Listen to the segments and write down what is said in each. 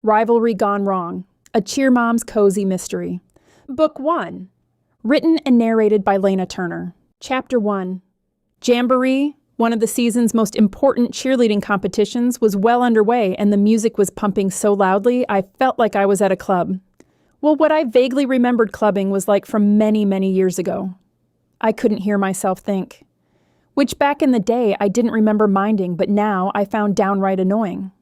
Rivalry Gone Wrong, A Cheer Mom's Cozy Mystery. Book 1. Written and narrated by Lena Turner. Chapter 1. Jamboree, one of the season's most important cheerleading competitions, was well underway and the music was pumping so loudly I felt like I was at a club. Well, what I vaguely remembered clubbing was like from many, many years ago. I couldn't hear myself think. Which back in the day I didn't remember minding, but now I found downright annoying.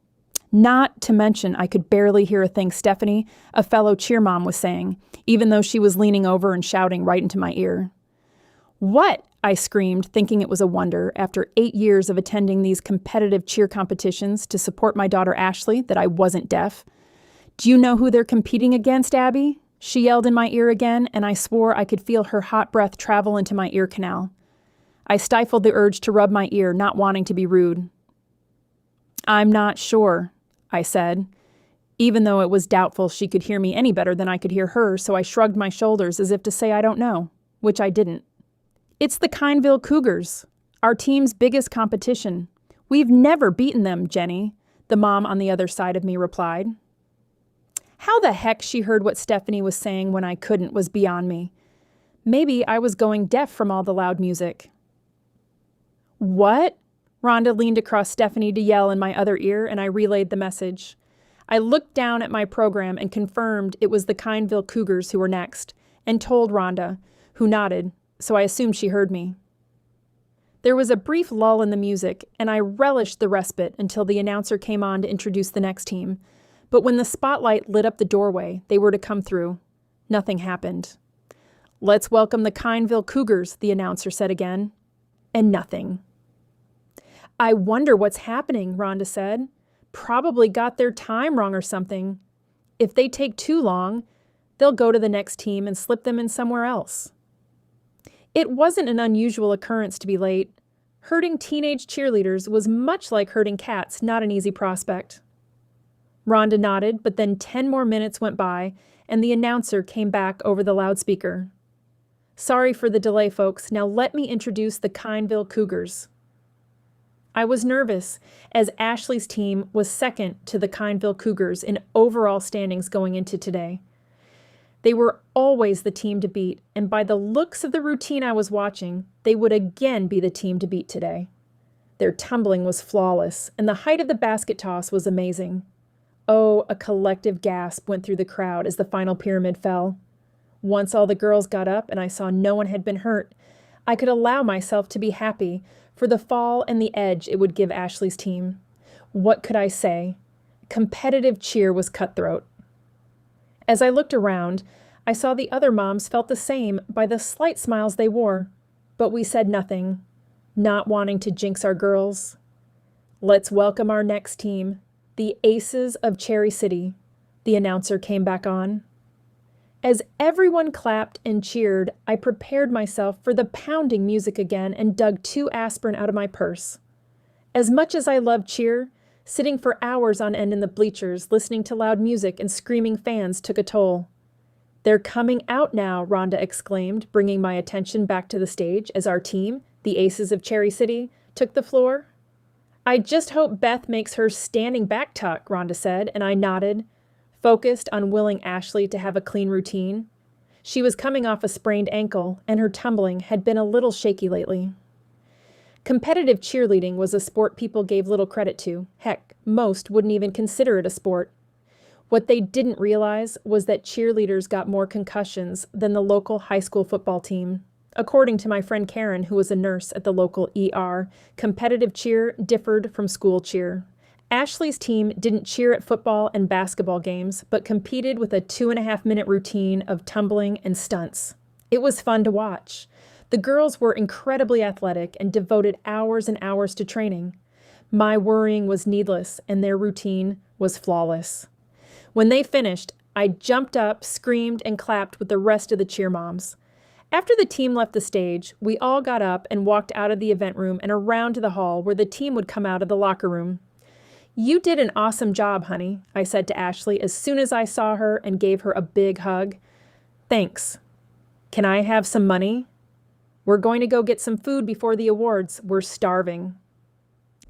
Not to mention I could barely hear a thing Stephanie, a fellow cheer mom, was saying, even though she was leaning over and shouting right into my ear. "What?" I screamed, thinking it was a wonder, after 8 years of attending these competitive cheer competitions to support my daughter Ashley, that I wasn't deaf. "Do you know who they're competing against, Abby?" She yelled in my ear again, and I swore I could feel her hot breath travel into my ear canal. I stifled the urge to rub my ear, not wanting to be rude. "I'm not sure," I said, even though it was doubtful she could hear me any better than I could hear her, so I shrugged my shoulders as if to say I don't know, which I didn't. "It's the Kineville Cougars, our team's biggest competition. We've never beaten them, Jenny," the mom on the other side of me replied. How the heck she heard what Stephanie was saying when I couldn't was beyond me. Maybe I was going deaf from all the loud music. "What?" Rhonda leaned across Stephanie to yell in my other ear, and I relayed the message. I looked down at my program and confirmed it was the Kineville Cougars who were next, and told Rhonda, who nodded, so I assumed she heard me. There was a brief lull in the music, and I relished the respite until the announcer came on to introduce the next team. But when the spotlight lit up the doorway they were to come through, nothing happened. "Let's welcome the Kineville Cougars," the announcer said again. And nothing. "I wonder what's happening," Rhonda said. "Probably got their time wrong or something. If they take too long, they'll go to the next team and slip them in somewhere else." It wasn't an unusual occurrence to be late. Herding teenage cheerleaders was much like herding cats, not an easy prospect. Rhonda nodded, but then 10 more minutes went by, and the announcer came back over the loudspeaker. "Sorry for the delay, folks. Now let me introduce the Kineville Cougars." I was nervous, as Ashley's team was second to the Kineville Cougars in overall standings going into today. They were always the team to beat, and by the looks of the routine I was watching, they would again be the team to beat today. Their tumbling was flawless, and the height of the basket toss was amazing. Oh, a collective gasp went through the crowd as the final pyramid fell. Once all the girls got up and I saw no one had been hurt, I could allow myself to be happy for the fall and the edge it would give Ashley's team. What could I say? Competitive cheer was cutthroat. As I looked around, I saw the other moms felt the same by the slight smiles they wore, but we said nothing, not wanting to jinx our girls. "Let's welcome our next team, the Aces of Cherry City," the announcer came back on. As everyone clapped and cheered, I prepared myself for the pounding music again and dug 2 aspirin out of my purse. As much as I loved cheer, sitting for hours on end in the bleachers listening to loud music and screaming fans took a toll. "They're coming out now," Rhonda exclaimed, bringing my attention back to the stage as our team, the Aces of Cherry City, took the floor. "I just hope Beth makes her standing back tuck," Rhonda said, and I nodded, focused on willing Ashley to have a clean routine. She was coming off a sprained ankle, and her tumbling had been a little shaky lately. Competitive cheerleading was a sport people gave little credit to. Heck, most wouldn't even consider it a sport. What they didn't realize was that cheerleaders got more concussions than the local high school football team. According to my friend Karen, who was a nurse at the local ER, competitive cheer differed from school cheer. Ashley's team didn't cheer at football and basketball games, but competed with a 2.5-minute routine of tumbling and stunts. It was fun to watch. The girls were incredibly athletic and devoted hours and hours to training. My worrying was needless, and their routine was flawless. When they finished, I jumped up, screamed, and clapped with the rest of the cheer moms. After the team left the stage, we all got up and walked out of the event room and around to the hall where the team would come out of the locker room. "You did an awesome job, honey," I said to Ashley as soon as I saw her and gave her a big hug. "Thanks. Can I have some money? We're going to go get some food before the awards. We're starving."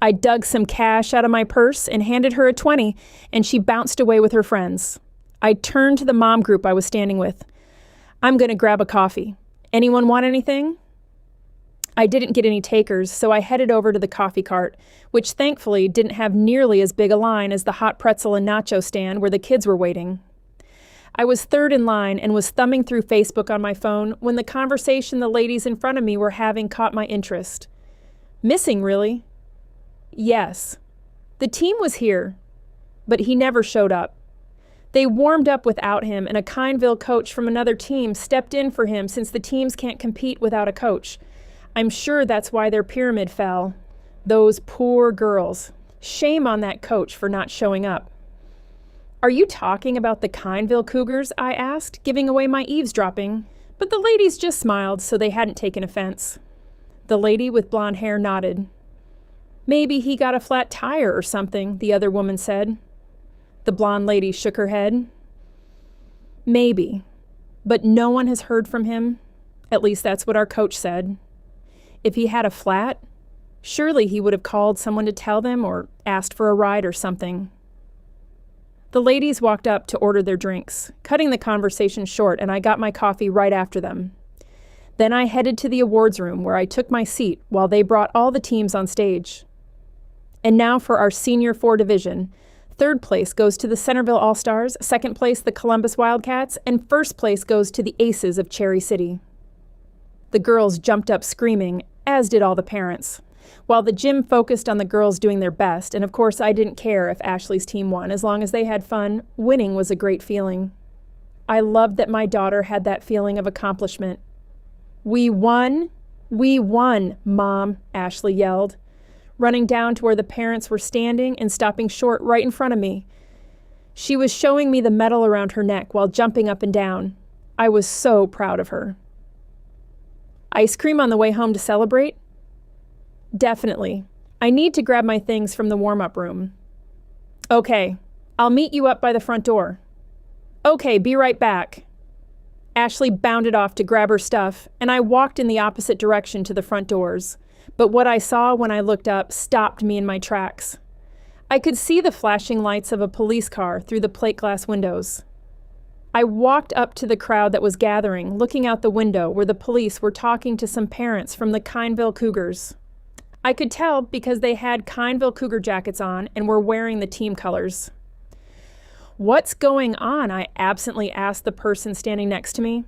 I dug some cash out of my purse and handed her a 20, and she bounced away with her friends. I turned to the mom group I was standing with. I'm going to grab a coffee. Anyone want anything? I didn't get any takers, so I headed over to the coffee cart, which thankfully didn't have nearly as big a line as the hot pretzel and nacho stand where the kids were waiting. I was third in line and was thumbing through Facebook on my phone when the conversation the ladies in front of me were having caught my interest. Missing, really? Yes. The team was here, but he never showed up. They warmed up without him, and a Kindville coach from another team stepped in for him since the teams can't compete without a coach. I'm sure that's why their pyramid fell. Those poor girls. Shame on that coach for not showing up. Are you talking about the Kindville Cougars? I asked, giving away my eavesdropping, but the ladies just smiled, so they hadn't taken offense. The lady with blonde hair nodded. Maybe he got a flat tire or something, the other woman said. The blonde lady shook her head. Maybe, but no one has heard from him. At least that's what our coach said. If he had a flat, surely he would have called someone to tell them or asked for a ride or something. The ladies walked up to order their drinks, cutting the conversation short, and I got my coffee right after them. Then I headed to the awards room where I took my seat while they brought all the teams on stage. And now for our Senior 4 division. Third place goes to the Centerville All-Stars, second place the Columbus Wildcats, and first place goes to the Aces of Cherry City. The girls jumped up screaming, as did all the parents. While the gym focused on the girls doing their best, and of course I didn't care if Ashley's team won, as long as they had fun, winning was a great feeling. I loved that my daughter had that feeling of accomplishment. We won, Mom, Ashley yelled, running down to where the parents were standing and stopping short right in front of me. She was showing me the medal around her neck while jumping up and down. I was so proud of her. Ice cream on the way home to celebrate? Definitely. I need to grab my things from the warm-up room. Okay, I'll meet you up by the front door. Okay, be right back. Ashley bounded off to grab her stuff, and I walked in the opposite direction to the front doors. But what I saw when I looked up stopped me in my tracks. I could see the flashing lights of a police car through the plate glass windows. I walked up to the crowd that was gathering, looking out the window where the police were talking to some parents from the Kindville Cougars. I could tell because they had Kindville Cougar jackets on and were wearing the team colors. What's going on? I absently asked the person standing next to me.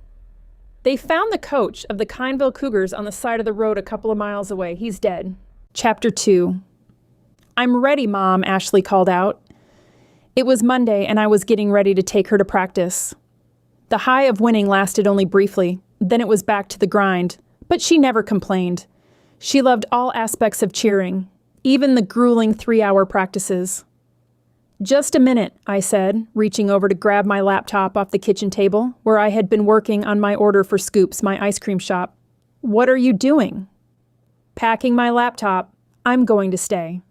They found the coach of the Kindville Cougars on the side of the road a couple of miles away. He's dead. Chapter 2. I'm ready, Mom, Ashley called out. It was Monday, and I was getting ready to take her to practice. The high of winning lasted only briefly. Then it was back to the grind. But she never complained. She loved all aspects of cheering, even the grueling 3-hour practices. Just a minute, I said, reaching over to grab my laptop off the kitchen table, where I had been working on my order for Scoops, my ice cream shop. What are you doing? Packing my laptop. I'm going to stay.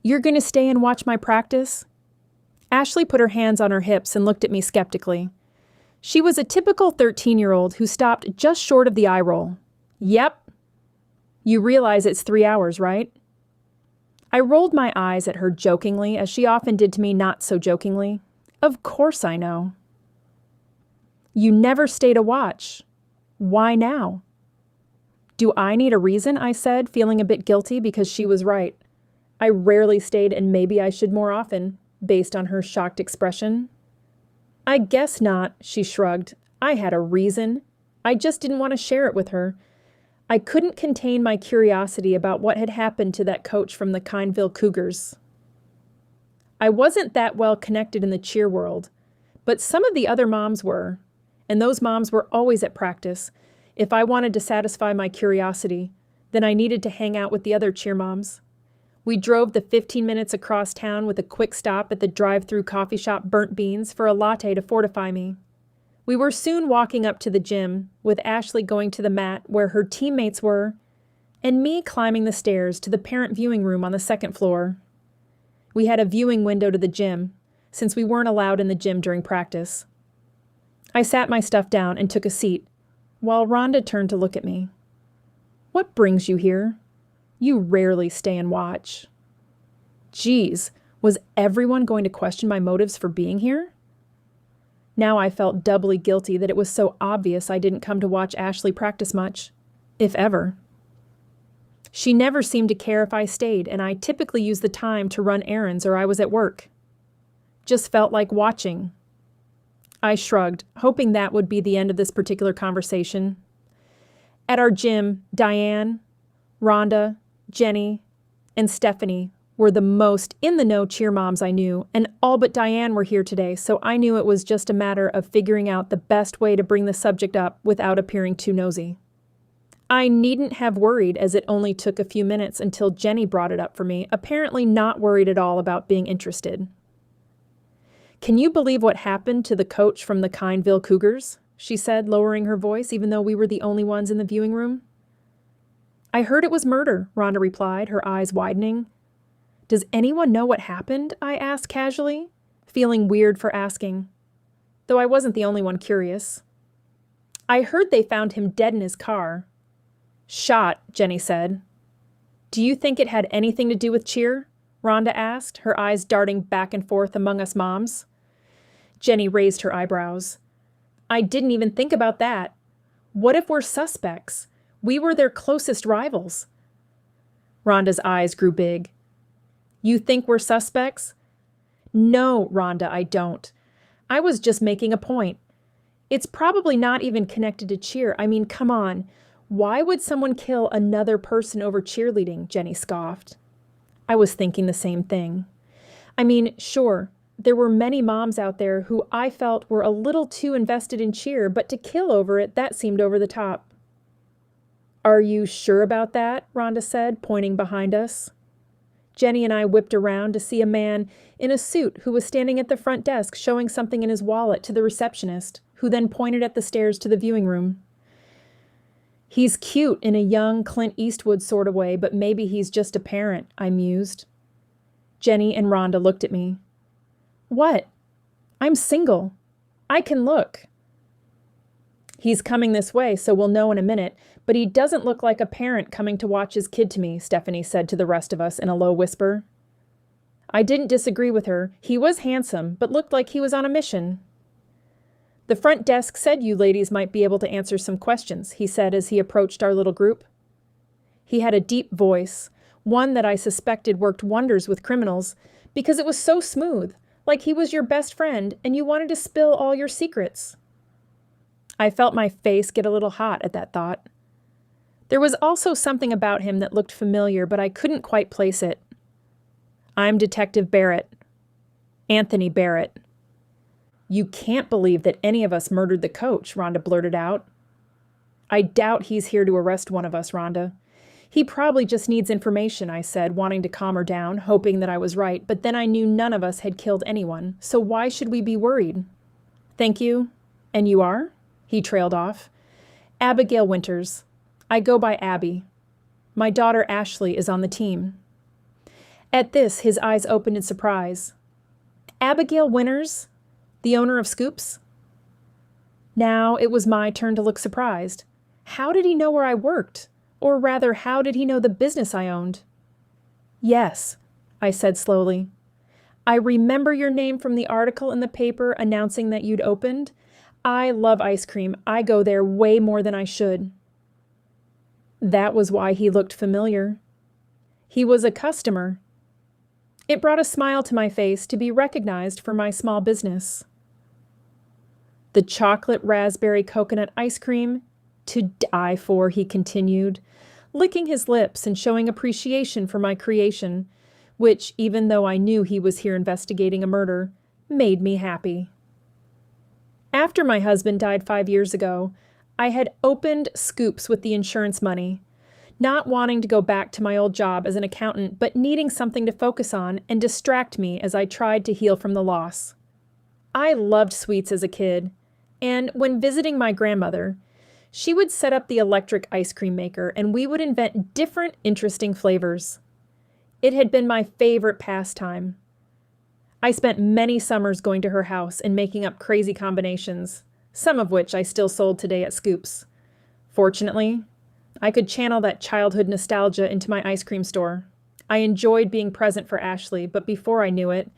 You're going to stay and watch my practice? Ashley put her hands on her hips and looked at me skeptically. She was a typical 13-year-old who stopped just short of the eye roll. Yep. You realize it's 3 hours, right? I rolled my eyes at her jokingly, as she often did to me not so jokingly. Of course I know. You never stay to watch. Why now? Do I need a reason? I said, feeling a bit guilty because she was right. I rarely stayed, and maybe I should more often, based on her shocked expression. I guess not, she shrugged. I had a reason. I just didn't want to share it with her. I couldn't contain my curiosity about what had happened to that coach from the Kindville Cougars. I wasn't that well connected in the cheer world, but some of the other moms were, and those moms were always at practice. If I wanted to satisfy my curiosity, then I needed to hang out with the other cheer moms. We drove the 15 minutes across town with a quick stop at the drive-through coffee shop Burnt Beans for a latte to fortify me. We were soon walking up to the gym, with Ashley going to the mat where her teammates were, and me climbing the stairs to the parent viewing room on the second floor. We had a viewing window to the gym, since we weren't allowed in the gym during practice. I sat my stuff down and took a seat, while Rhonda turned to look at me. What brings you here? You rarely stay and watch. Geez, was everyone going to question my motives for being here? Now I felt doubly guilty that it was so obvious I didn't come to watch Ashley practice much, if ever. She never seemed to care if I stayed, and I typically used the time to run errands or I was at work. Just felt like watching. I shrugged, hoping that would be the end of this particular conversation. At our gym, Diane, Rhonda, Jenny, and Stephanie were the most in-the-know cheer moms I knew, and all but Diane were here today, so I knew it was just a matter of figuring out the best way to bring the subject up without appearing too nosy. I needn't have worried, as it only took a few minutes until Jenny brought it up for me, apparently not worried at all about being interested. "Can you believe what happened to the coach from the Kindville Cougars?" she said, lowering her voice, even though we were the only ones in the viewing room. "I heard it was murder," Rhonda replied, her eyes widening. "Does anyone know what happened?" I asked casually, feeling weird for asking, though I wasn't the only one curious. "I heard they found him dead in his car." "Shot," Jenny said. "Do you think it had anything to do with cheer?" Rhonda asked, her eyes darting back and forth among us moms. Jenny raised her eyebrows. "I didn't even think about that. What if we're suspects? We were their closest rivals." Rhonda's eyes grew big. "You think we're suspects?" "No, Rhonda, I don't. I was just making a point. It's probably not even connected to cheer. I mean, come on. Why would someone kill another person over cheerleading?" Jenny scoffed. I was thinking the same thing. I mean, sure, there were many moms out there who I felt were a little too invested in cheer, but to kill over it, that seemed over the top. "Are you sure about that?" Rhonda said, pointing behind us. Jenny and I whipped around to see a man in a suit who was standing at the front desk showing something in his wallet to the receptionist, who then pointed at the stairs to the viewing room. "He's cute in a young Clint Eastwood sort of way, but maybe he's just a parent," I mused. Jenny and Rhonda looked at me. "What? I'm single. I can look." "He's coming this way, so we'll know in a minute, but he doesn't look like a parent coming to watch his kid to me," Stephanie said to the rest of us in a low whisper. I didn't disagree with her. He was handsome, but looked like he was on a mission. "The front desk said you ladies might be able to answer some questions," he said as he approached our little group. He had a deep voice, one that I suspected worked wonders with criminals, because it was so smooth, like he was your best friend and you wanted to spill all your secrets. I felt my face get a little hot at that thought. There was also something about him that looked familiar, but I couldn't quite place it. "I'm Detective Barrett. Anthony Barrett." "You can't believe that any of us murdered the coach," Rhonda blurted out. "I doubt he's here to arrest one of us, Rhonda. He probably just needs information," I said, wanting to calm her down, hoping that I was right, but then I knew none of us had killed anyone, so why should we be worried? "Thank you. And you are?" He trailed off. "Abigail Winters. I go by Abby. My daughter Ashley is on the team." At this, his eyes opened in surprise. "Abigail Winters? The owner of Scoops?" Now it was my turn to look surprised. How did he know where I worked? Or rather, how did he know the business I owned? "Yes," I said slowly. "I remember your name from the article in the paper announcing that you'd opened. I love ice cream. I go there way more than I should." That was why he looked familiar. He was a customer. It brought a smile to my face to be recognized for my small business. "The chocolate raspberry coconut ice cream, to die for," he continued, licking his lips and showing appreciation for my creation, which, even though I knew he was here investigating a murder, made me happy. After my husband died 5 years ago, I had opened Scoops with the insurance money, not wanting to go back to my old job as an accountant, but needing something to focus on and distract me as I tried to heal from the loss. I loved sweets as a kid, and when visiting my grandmother, she would set up the electric ice cream maker and we would invent different, interesting flavors. It had been my favorite pastime. I spent many summers going to her house and making up crazy combinations, some of which I still sold today at Scoops. Fortunately, I could channel that childhood nostalgia into my ice cream store. I enjoyed being present for Ashley, but before I knew it,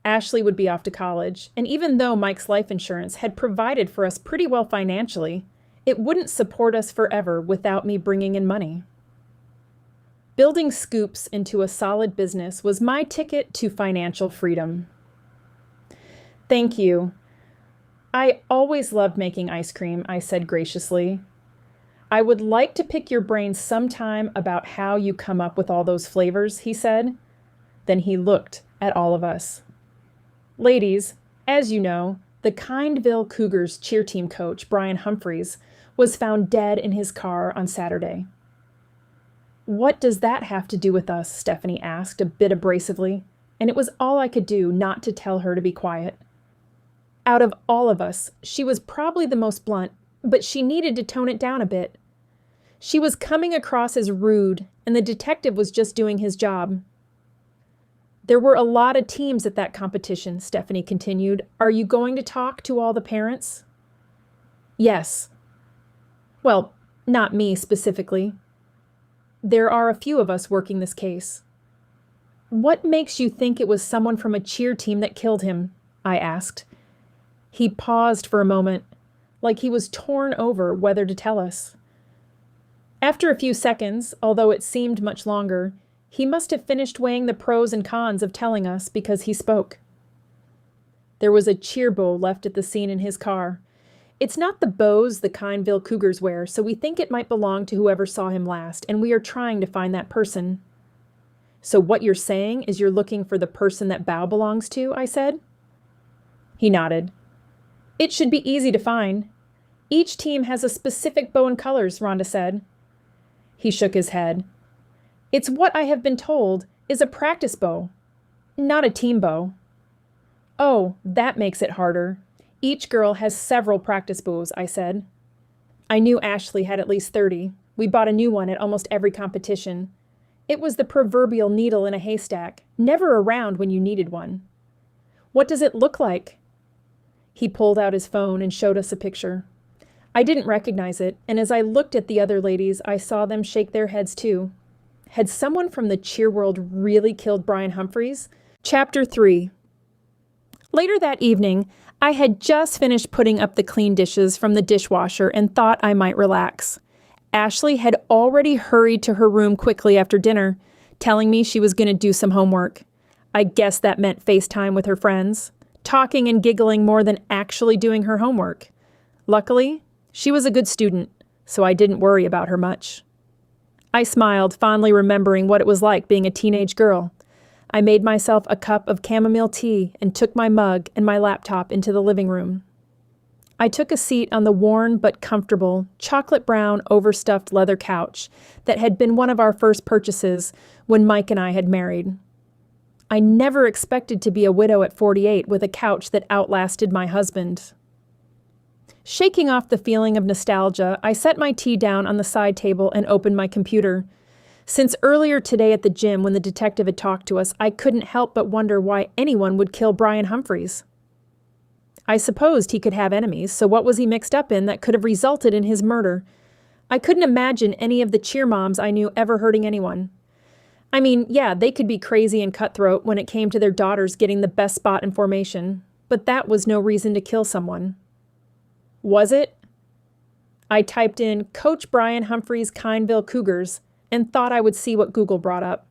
Ashley would be off to college, and even though Mike's life insurance had provided for us pretty well financially, it wouldn't support us forever without me bringing in money. Building Scoops into a solid business was my ticket to financial freedom. Thank you. I always loved making ice cream, I said graciously. I would like to pick your brain sometime about how you come up with all those flavors, he said. Then he looked at all of us. Ladies, as you know, the Kindville Cougars cheer team coach, Brian Humphreys, was found dead in his car on Saturday. What does that have to do with us? Stephanie asked a bit abrasively, and it was all I could do not to tell her to be quiet. Out of all of us, she was probably the most blunt, but she needed to tone it down a bit. She was coming across as rude, and the detective was just doing his job. There were a lot of teams at that competition, Stephanie continued. Are you going to talk to all the parents? Yes. Well, not me specifically. There are a few of us working this case. What makes you think it was someone from a cheer team that killed him? I asked. He paused for a moment, like he was torn over whether to tell us. After a few seconds, although it seemed much longer, he must have finished weighing the pros and cons of telling us because he spoke. There was a cheer bow left at the scene in his car. It's not the bows the Kindville Cougars wear, so we think it might belong to whoever saw him last, and we are trying to find that person. So what you're saying is you're looking for the person that bow belongs to, I said. He nodded. It should be easy to find. Each team has a specific bow and colors, Rhonda said. He shook his head. It's what I have been told is a practice bow, not a team bow. Oh, that makes it harder. Each girl has several practice bows, I said. I knew Ashley had at least 30. We bought a new one at almost every competition. It was the proverbial needle in a haystack, never around when you needed one. What does it look like? He pulled out his phone and showed us a picture. I didn't recognize it, and as I looked at the other ladies, I saw them shake their heads too. Had someone from the cheer world really killed Brian Humphreys? Chapter 3. Later that evening, I had just finished putting up the clean dishes from the dishwasher and thought I might relax. Ashley had already hurried to her room quickly after dinner, telling me she was going to do some homework. I guess that meant FaceTime with her friends, talking and giggling more than actually doing her homework. Luckily, she was a good student, so I didn't worry about her much. I smiled, fondly remembering what it was like being a teenage girl. I made myself a cup of chamomile tea and took my mug and my laptop into the living room. I took a seat on the worn but comfortable, chocolate brown, overstuffed leather couch that had been one of our first purchases when Mike and I had married. I never expected to be a widow at 48 with a couch that outlasted my husband. Shaking off the feeling of nostalgia, I set my tea down on the side table and opened my computer. Since earlier today at the gym when the detective had talked to us, I couldn't help but wonder why anyone would kill Brian Humphreys. I supposed he could have enemies, so what was he mixed up in that could have resulted in his murder? I couldn't imagine any of the cheer moms I knew ever hurting anyone. I mean, yeah, they could be crazy and cutthroat when it came to their daughters getting the best spot in formation, but that was no reason to kill someone. Was it? I typed in Coach Brian Humphreys Kindville Cougars and thought I would see what Google brought up.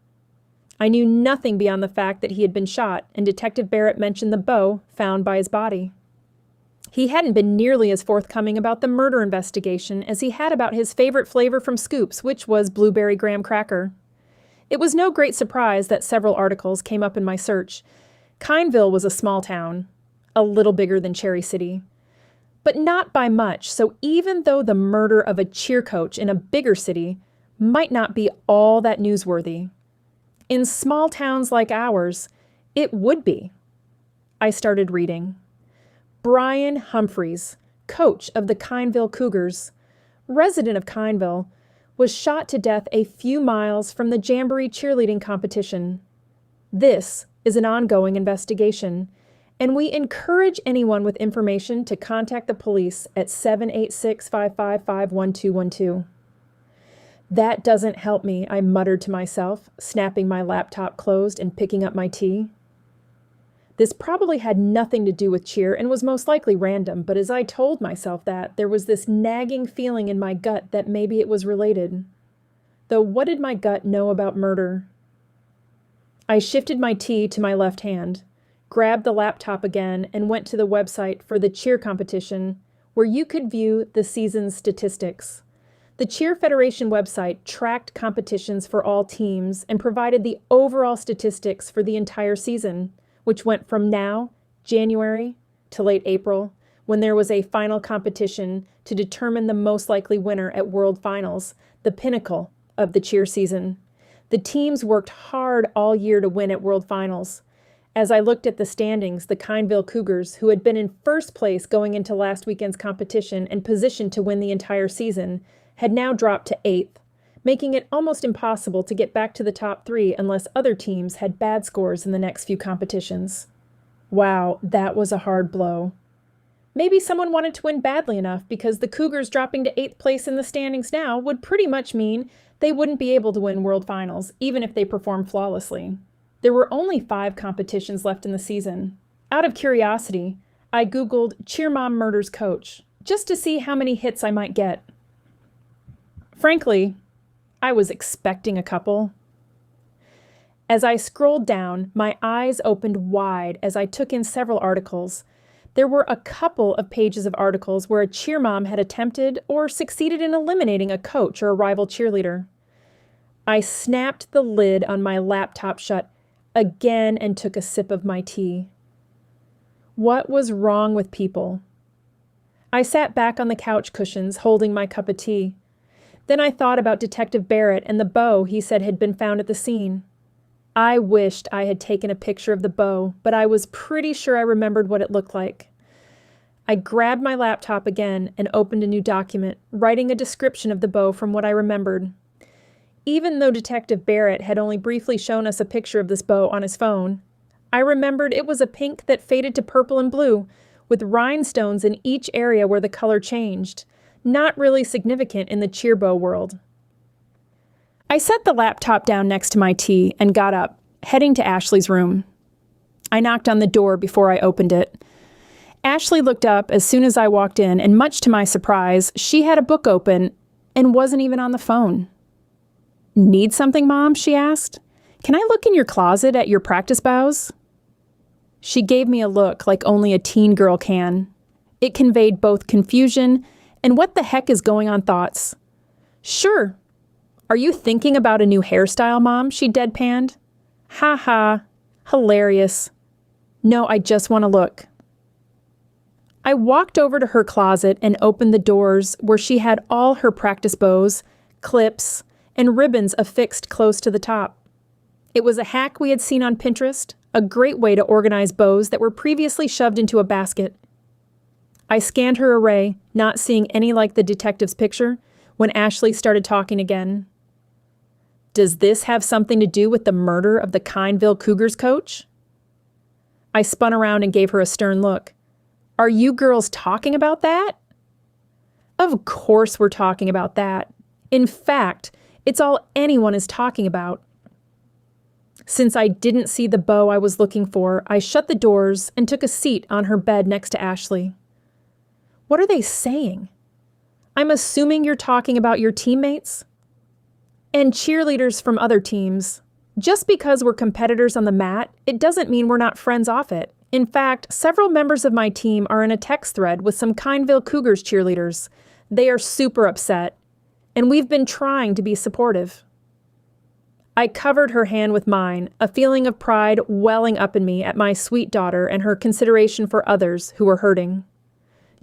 I knew nothing beyond the fact that he had been shot, and Detective Barrett mentioned the bow found by his body. He hadn't been nearly as forthcoming about the murder investigation as he had about his favorite flavor from Scoops, which was blueberry graham cracker. It was no great surprise that several articles came up in my search. Kindville was a small town, a little bigger than Cherry City, but not by much, so even though the murder of a cheer coach in a bigger city might not be all that newsworthy, in small towns like ours, it would be. I started reading. Brian Humphreys, coach of the Kindville Cougars, resident of Kindville, was shot to death a few miles from the Jamboree cheerleading competition. This is an ongoing investigation, and we encourage anyone with information to contact the police at 786-555-1212. That doesn't help me, I muttered to myself, snapping my laptop closed and picking up my tea. This probably had nothing to do with cheer and was most likely random, but as I told myself that, there was this nagging feeling in my gut that maybe it was related. Though what did my gut know about murder? I shifted my tea to my left hand, grabbed the laptop again, and went to the website for the cheer competition, where you could view the season's statistics. The Cheer Federation website tracked competitions for all teams and provided the overall statistics for the entire season, which went from now, January, to late April, when there was a final competition to determine the most likely winner at World Finals, the pinnacle of the cheer season. The teams worked hard all year to win at World Finals. As I looked at the standings, the Kineville Cougars, who had been in first place going into last weekend's competition and positioned to win the entire season, had now dropped to 8th, making it almost impossible to get back to the top 3 unless other teams had bad scores in the next few competitions. Wow, that was a hard blow. Maybe someone wanted to win badly enough because the Cougars dropping to 8th place in the standings now would pretty much mean they wouldn't be able to win World Finals, even if they performed flawlessly. There were only 5 competitions left in the season. Out of curiosity, I Googled Cheer Mom Murders Coach, just to see how many hits I might get. Frankly, I was expecting a couple. As I scrolled down, my eyes opened wide as I took in several articles. There were a couple of pages of articles where a cheer mom had attempted or succeeded in eliminating a coach or a rival cheerleader. I snapped the lid on my laptop shut again and took a sip of my tea. What was wrong with people? I sat back on the couch cushions, holding my cup of tea. Then I thought about Detective Barrett and the bow he said had been found at the scene. I wished I had taken a picture of the bow, but I was pretty sure I remembered what it looked like. I grabbed my laptop again and opened a new document, writing a description of the bow from what I remembered. Even though Detective Barrett had only briefly shown us a picture of this bow on his phone, I remembered it was a pink that faded to purple and blue, with rhinestones in each area where the color changed. Not really significant in the cheer bow world. I set the laptop down next to my tea and got up, heading to Ashley's room. I knocked on the door before I opened it. Ashley looked up as soon as I walked in, and much to my surprise, she had a book open and wasn't even on the phone. "Need something, Mom?" she asked. "Can I look in your closet at your practice bows?" She gave me a look like only a teen girl can. It conveyed both confusion and what the heck is going on thoughts. "Sure. Are you thinking about a new hairstyle, Mom?" she deadpanned. "Ha ha. Hilarious. No, I just want to look." I walked over to her closet and opened the doors where she had all her practice bows, clips, and ribbons affixed close to the top. It was a hack we had seen on Pinterest, a great way to organize bows that were previously shoved into a basket. I scanned her array, not seeing any like the detective's picture, when Ashley started talking again. "Does this have something to do with the murder of the Kineville Cougars coach?" I spun around and gave her a stern look. "Are you girls talking about that?" "Of course we're talking about that. In fact, it's all anyone is talking about." Since I didn't see the bow I was looking for, I shut the doors and took a seat on her bed next to Ashley. "What are they saying? I'm assuming you're talking about your teammates?" "And cheerleaders from other teams. Just because we're competitors on the mat, it doesn't mean we're not friends off it. In fact, several members of my team are in a text thread with some Kineville Cougars cheerleaders. They are super upset, and we've been trying to be supportive." I covered her hand with mine, a feeling of pride welling up in me at my sweet daughter and her consideration for others who were hurting.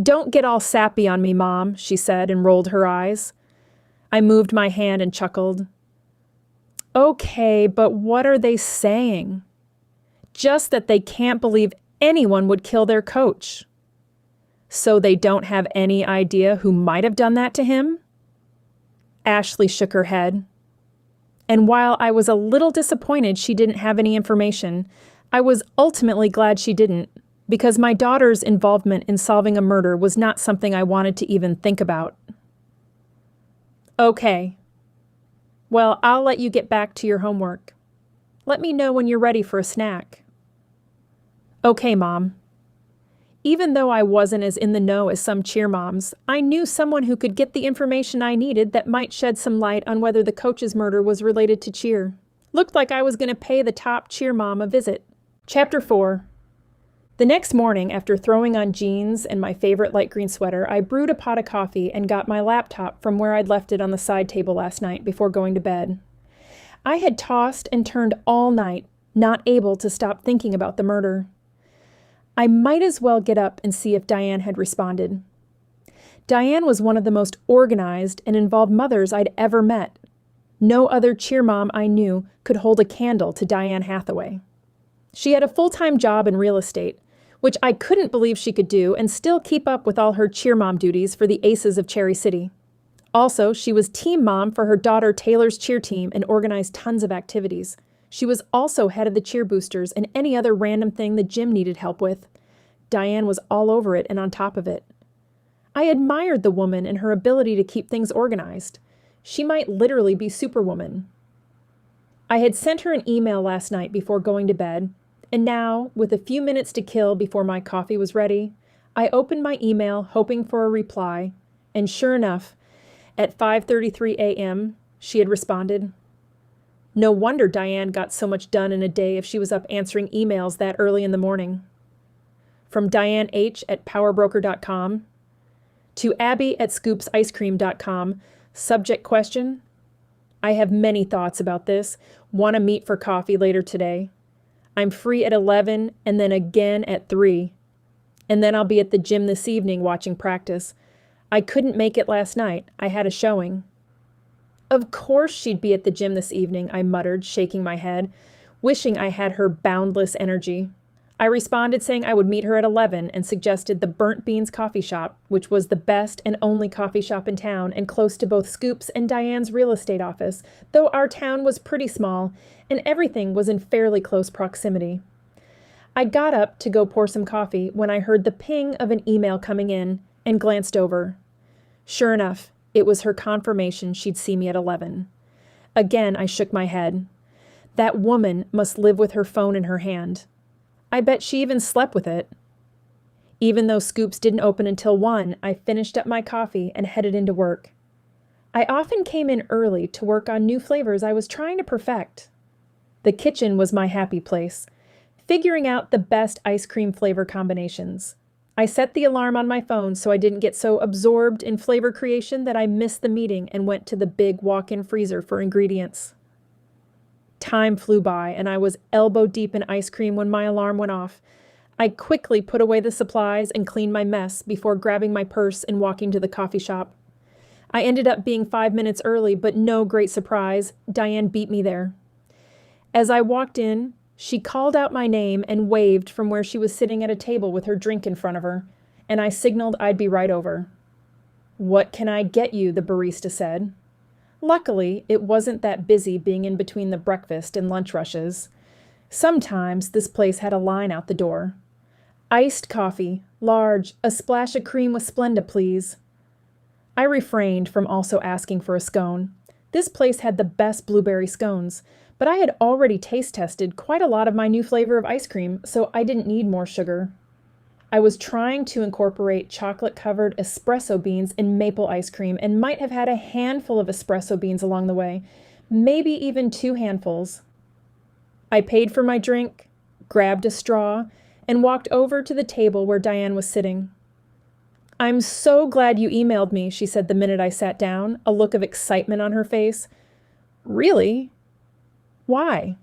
"Don't get all sappy on me, Mom," she said and rolled her eyes. I moved my hand and chuckled. "Okay, but what are they saying?" "Just that they can't believe anyone would kill their coach." "So they don't have any idea who might have done that to him?" Ashley shook her head. And while I was a little disappointed she didn't have any information, I was ultimately glad she didn't, because my daughter's involvement in solving a murder was not something I wanted to even think about. "Okay, Well, I'll let you get back to your homework. Let me know when you're ready for a snack. Okay, Mom. Even though I wasn't as in the know as some cheer moms, I knew someone who could get the information I needed that might shed some light on whether the coach's murder was related to cheer. Looked like I was going to pay the top cheer mom a visit. Chapter 4. The next morning, after throwing on jeans and my favorite light green sweater, I brewed a pot of coffee and got my laptop from where I'd left it on the side table last night before going to bed. I had tossed and turned all night, not able to stop thinking about the murder. I might as well get up and see if Diane had responded. Diane was one of the most organized and involved mothers I'd ever met. No other cheer mom I knew could hold a candle to Diane Hathaway. She had a full-time job in real estate, which I couldn't believe she could do and still keep up with all her cheer mom duties for the Aces of Cherry City. Also, she was team mom for her daughter Taylor's cheer team and organized tons of activities. She was also head of the cheer boosters and any other random thing the gym needed help with. Diane was all over it and on top of it. I admired the woman and her ability to keep things organized. She might literally be Superwoman. I had sent her an email last night before going to bed, and now, with a few minutes to kill before my coffee was ready, I opened my email hoping for a reply, and sure enough, at 5:33 a.m., she had responded. No wonder Diane got so much done in a day if she was up answering emails that early in the morning. From Diane H. at powerbroker.com to Abby at scoopsicecream.com, subject question: I have many thoughts about this. Want to meet for coffee later today. I'm free at 11 and then again at 3. And then I'll be at the gym this evening watching practice. I couldn't make it last night. I had a showing. Of course she'd be at the gym this evening, I muttered, shaking my head, wishing I had her boundless energy. I responded saying I would meet her at 11 and suggested the Burnt Beans Coffee Shop, which was the best and only coffee shop in town and close to both Scoop's and Diane's real estate office, though our town was pretty small and everything was in fairly close proximity. I got up to go pour some coffee when I heard the ping of an email coming in and glanced over. Sure enough, it was her confirmation she'd see me at 11. Again, I shook my head. That woman must live with her phone in her hand. I bet she even slept with it. Even though Scoops didn't open until 1, I finished up my coffee and headed into work. I often came in early to work on new flavors I was trying to perfect. The kitchen was my happy place, figuring out the best ice cream flavor combinations. I set the alarm on my phone so I didn't get so absorbed in flavor creation that I missed the meeting and went to the big walk-in freezer for ingredients. Time flew by, and I was elbow deep in ice cream when my alarm went off. I quickly put away the supplies and cleaned my mess before grabbing my purse and walking to the coffee shop. I ended up being 5 minutes early, but no great surprise, Diane beat me there. As I walked in, she called out my name and waved from where she was sitting at a table with her drink in front of her, and I signaled I'd be right over. "What can I get you?" the barista said. Luckily, it wasn't that busy being in between the breakfast and lunch rushes. Sometimes this place had a line out the door. "Iced coffee, large, a splash of cream with Splenda, please." I refrained from also asking for a scone. This place had the best blueberry scones, but I had already taste tested quite a lot of my new flavor of ice cream, so I didn't need more sugar. I was trying to incorporate chocolate-covered espresso beans in maple ice cream and might have had a handful of espresso beans along the way, maybe even 2 handfuls. I paid for my drink, grabbed a straw, and walked over to the table where Diane was sitting. "I'm so glad you emailed me," she said the minute I sat down, a look of excitement on her face. "Really? Why?"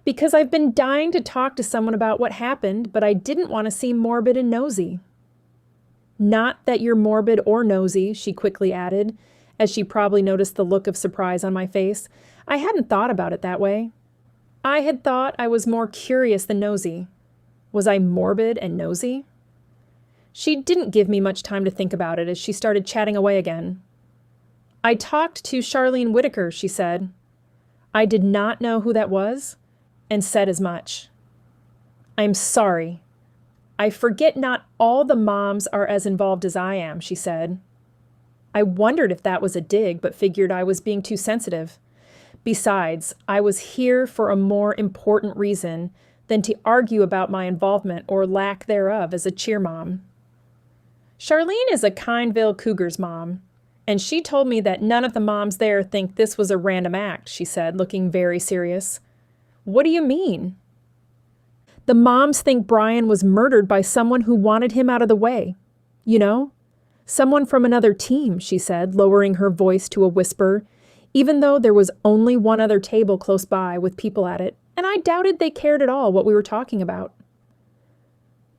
"Because I've been dying to talk to someone about what happened, but I didn't want to seem morbid and nosy." "Not that you're morbid or nosy," she quickly added, as she probably noticed the look of surprise on my face. I hadn't thought about it that way. I had thought I was more curious than nosy. Was I morbid and nosy? She didn't give me much time to think about it as she started chatting away again. "I talked to Charlene Whitaker," she said. I did not know who that was, and said as much. "I'm sorry. I forget not all the moms are as involved as I am," she said. I wondered if that was a dig, but figured I was being too sensitive. Besides, I was here for a more important reason than to argue about my involvement or lack thereof as a cheer mom. Charlene is a Kineville Cougars mom, and she told me that none of the moms there think this was a random act, she said, looking very serious. What do you mean? The moms think Brian was murdered by someone who wanted him out of the way. You know? Someone from another team, she said, lowering her voice to a whisper, even though there was only one other table close by with people at it, and I doubted they cared at all what we were talking about.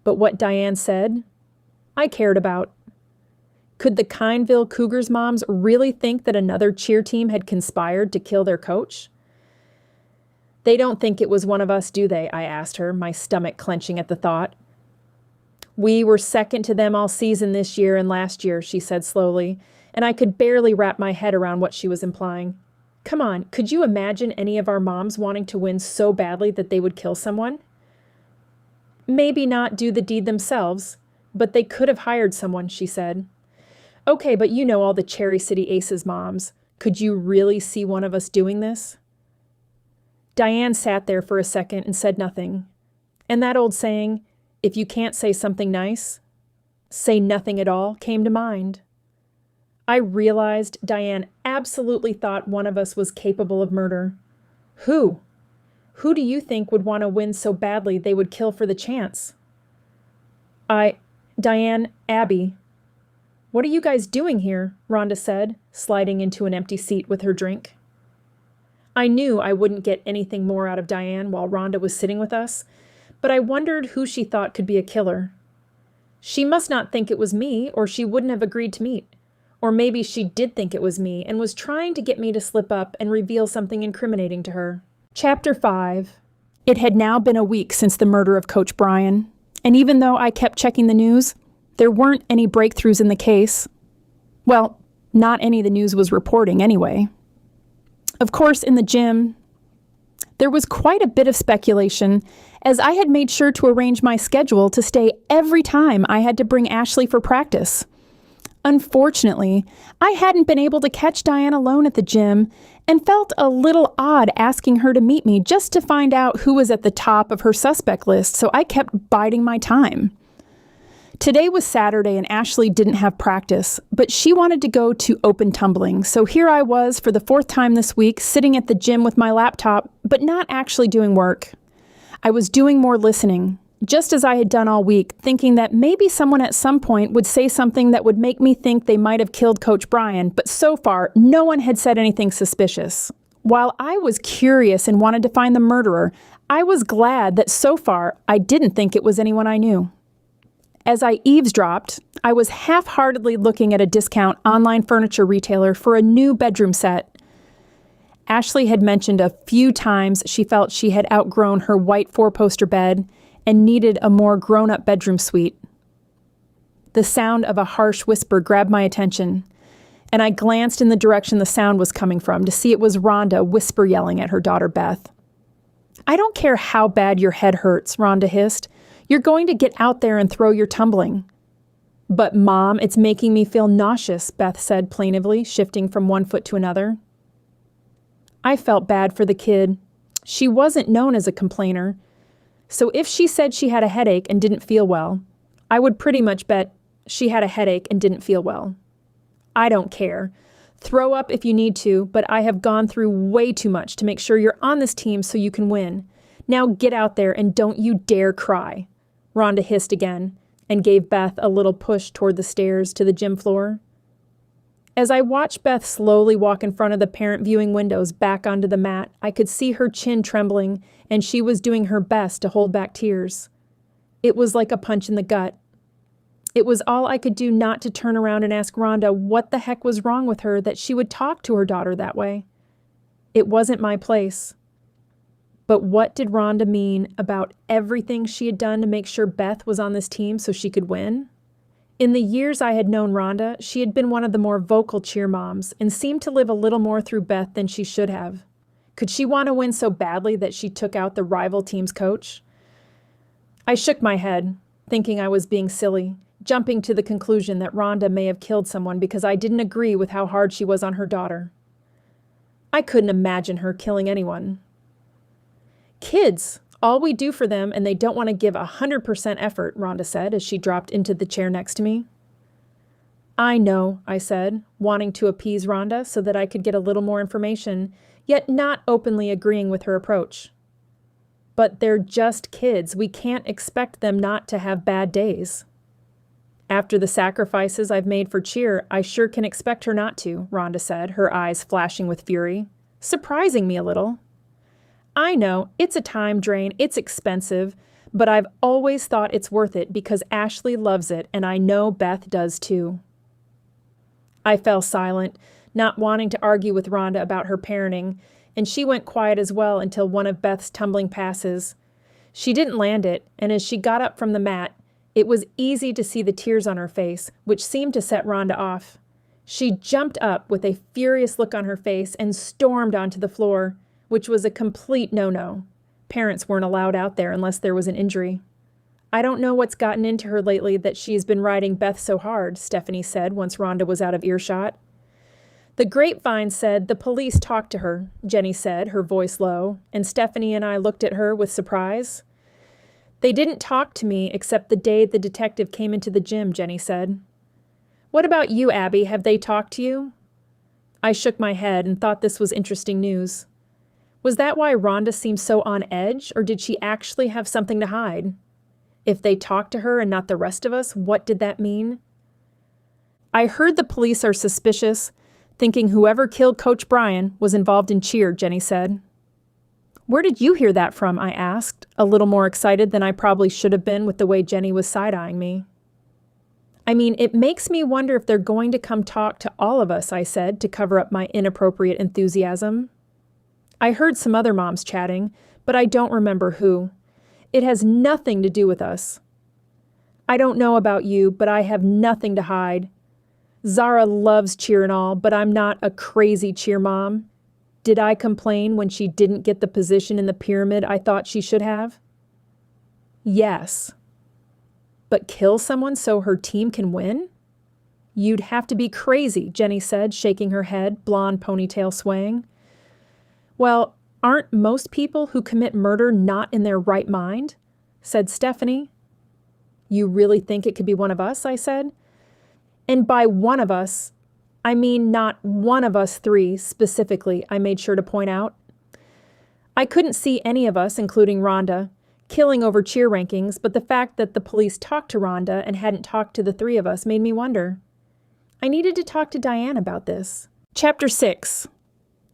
But what Diane said, I cared about. Could the Kineville Cougars moms really think that another cheer team had conspired to kill their coach? They don't think it was one of us, do they? I asked her, my stomach clenching at the thought. We were second to them all season this year and last year, she said slowly, and I could barely wrap my head around what she was implying. Come on, could you imagine any of our moms wanting to win so badly that they would kill someone? Maybe not do the deed themselves, but they could have hired someone, she said. Okay, but you know all the Cherry City Aces moms. Could you really see one of us doing this? Diane sat there for a second and said nothing. And that old saying, if you can't say something nice, say nothing at all, came to mind. I realized Diane absolutely thought one of us was capable of murder. Who? Who do you think would want to win so badly they would kill for the chance? Diane, Abby. What are you guys doing here? Rhonda said, sliding into an empty seat with her drink. I knew I wouldn't get anything more out of Diane while Rhonda was sitting with us, but I wondered who she thought could be a killer. She must not think it was me, or she wouldn't have agreed to meet. Or maybe she did think it was me and was trying to get me to slip up and reveal something incriminating to her. Chapter 5. It had now been a week since the murder of Coach Brian, and even though I kept checking the news, there weren't any breakthroughs in the case. Well, not any the news was reporting anyway. Of course, in the gym, there was quite a bit of speculation, as I had made sure to arrange my schedule to stay every time I had to bring Ashley for practice. Unfortunately, I hadn't been able to catch Diane alone at the gym and felt a little odd asking her to meet me just to find out who was at the top of her suspect list, so I kept biding my time. Today was Saturday and Ashley didn't have practice, but she wanted to go to open tumbling, so here I was for the 4th time this week, sitting at the gym with my laptop, but not actually doing work. I was doing more listening, just as I had done all week, thinking that maybe someone at some point would say something that would make me think they might have killed Coach Brian, but so far, no one had said anything suspicious. While I was curious and wanted to find the murderer, I was glad that so far I didn't think it was anyone I knew. As I eavesdropped, I was half-heartedly looking at a discount online furniture retailer for a new bedroom set. Ashley had mentioned a few times she felt she had outgrown her white 4-poster bed and needed a more grown-up bedroom suite. The sound of a harsh whisper grabbed my attention, and I glanced in the direction the sound was coming from to see it was Rhonda whisper yelling at her daughter Beth. I don't care how bad your head hurts, Rhonda hissed. You're going to get out there and throw your tumbling. But Mom, it's making me feel nauseous, Beth said plaintively, shifting from one foot to another. I felt bad for the kid. She wasn't known as a complainer. So if she said she had a headache and didn't feel well, I would pretty much bet she had a headache and didn't feel well. I don't care. Throw up if you need to, but I have gone through way too much to make sure you're on this team so you can win. Now get out there and don't you dare cry. Rhonda hissed again and gave Beth a little push toward the stairs to the gym floor. As I watched Beth slowly walk in front of the parent viewing windows back onto the mat, I could see her chin trembling, and she was doing her best to hold back tears. It was like a punch in the gut. It was all I could do not to turn around and ask Rhonda what the heck was wrong with her that she would talk to her daughter that way. It wasn't my place. But what did Rhonda mean about everything she had done to make sure Beth was on this team so she could win? In the years I had known Rhonda, she had been one of the more vocal cheer moms and seemed to live a little more through Beth than she should have. Could she want to win so badly that she took out the rival team's coach? I shook my head, thinking I was being silly, jumping to the conclusion that Rhonda may have killed someone because I didn't agree with how hard she was on her daughter. I couldn't imagine her killing anyone. Kids, all we do for them and they don't want to give 100% effort, Rhonda said as she dropped into the chair next to me. I know, I said, wanting to appease Rhonda so that I could get a little more information, yet not openly agreeing with her approach. But they're just kids. We can't expect them not to have bad days. After the sacrifices I've made for cheer, I sure can expect her not to, Rhonda said, her eyes flashing with fury, surprising me a little. I know, it's a time drain, it's expensive, but I've always thought it's worth it because Ashley loves it, and I know Beth does too. I fell silent, not wanting to argue with Rhonda about her parenting, and she went quiet as well until one of Beth's tumbling passes. She didn't land it, and as she got up from the mat, it was easy to see the tears on her face, which seemed to set Rhonda off. She jumped up with a furious look on her face and stormed onto the floor, which was a complete no-no. Parents weren't allowed out there unless there was an injury. I don't know what's gotten into her lately that she's been riding Beth so hard, Stephanie said once Rhonda was out of earshot. The grapevine said the police talked to her, Jenny said, her voice low, and Stephanie and I looked at her with surprise. They didn't talk to me except the day the detective came into the gym, Jenny said. What about you, Abby? Have they talked to you? I shook my head and thought this was interesting news. Was that why Rhonda seemed so on edge, or did she actually have something to hide? If they talked to her and not the rest of us, what did that mean? I heard the police are suspicious, thinking whoever killed Coach Brian was involved in cheer, Jenny said. Where did you hear that from? I asked, a little more excited than I probably should have been with the way Jenny was side-eyeing me. I mean, it makes me wonder if they're going to come talk to all of us, I said, to cover up my inappropriate enthusiasm. I heard some other moms chatting, but I don't remember who. It has nothing to do with us. I don't know about you, but I have nothing to hide. Zara loves cheer and all, but I'm not a crazy cheer mom. Did I complain when she didn't get the position in the pyramid I thought she should have? Yes. But kill someone so her team can win? You'd have to be crazy, Jenny said, shaking her head, blonde ponytail swaying. Well, aren't most people who commit murder not in their right mind? Said Stephanie. You really think it could be one of us? I said. And by one of us, I mean not one of us three specifically, I made sure to point out. I couldn't see any of us, including Rhonda, killing over cheer rankings, but the fact that the police talked to Rhonda and hadn't talked to the three of us made me wonder. I needed to talk to Diane about this. Chapter 6.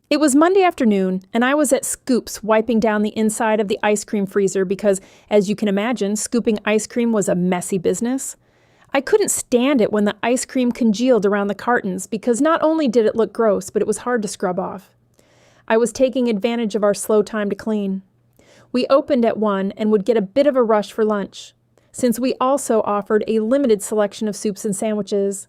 It was Monday afternoon, and I was at Scoop's wiping down the inside of the ice cream freezer because, as you can imagine, scooping ice cream was a messy business. I couldn't stand it when the ice cream congealed around the cartons because not only did it look gross, but it was hard to scrub off. I was taking advantage of our slow time to clean. We opened at 1 and would get a bit of a rush for lunch, since we also offered a limited selection of soups and sandwiches.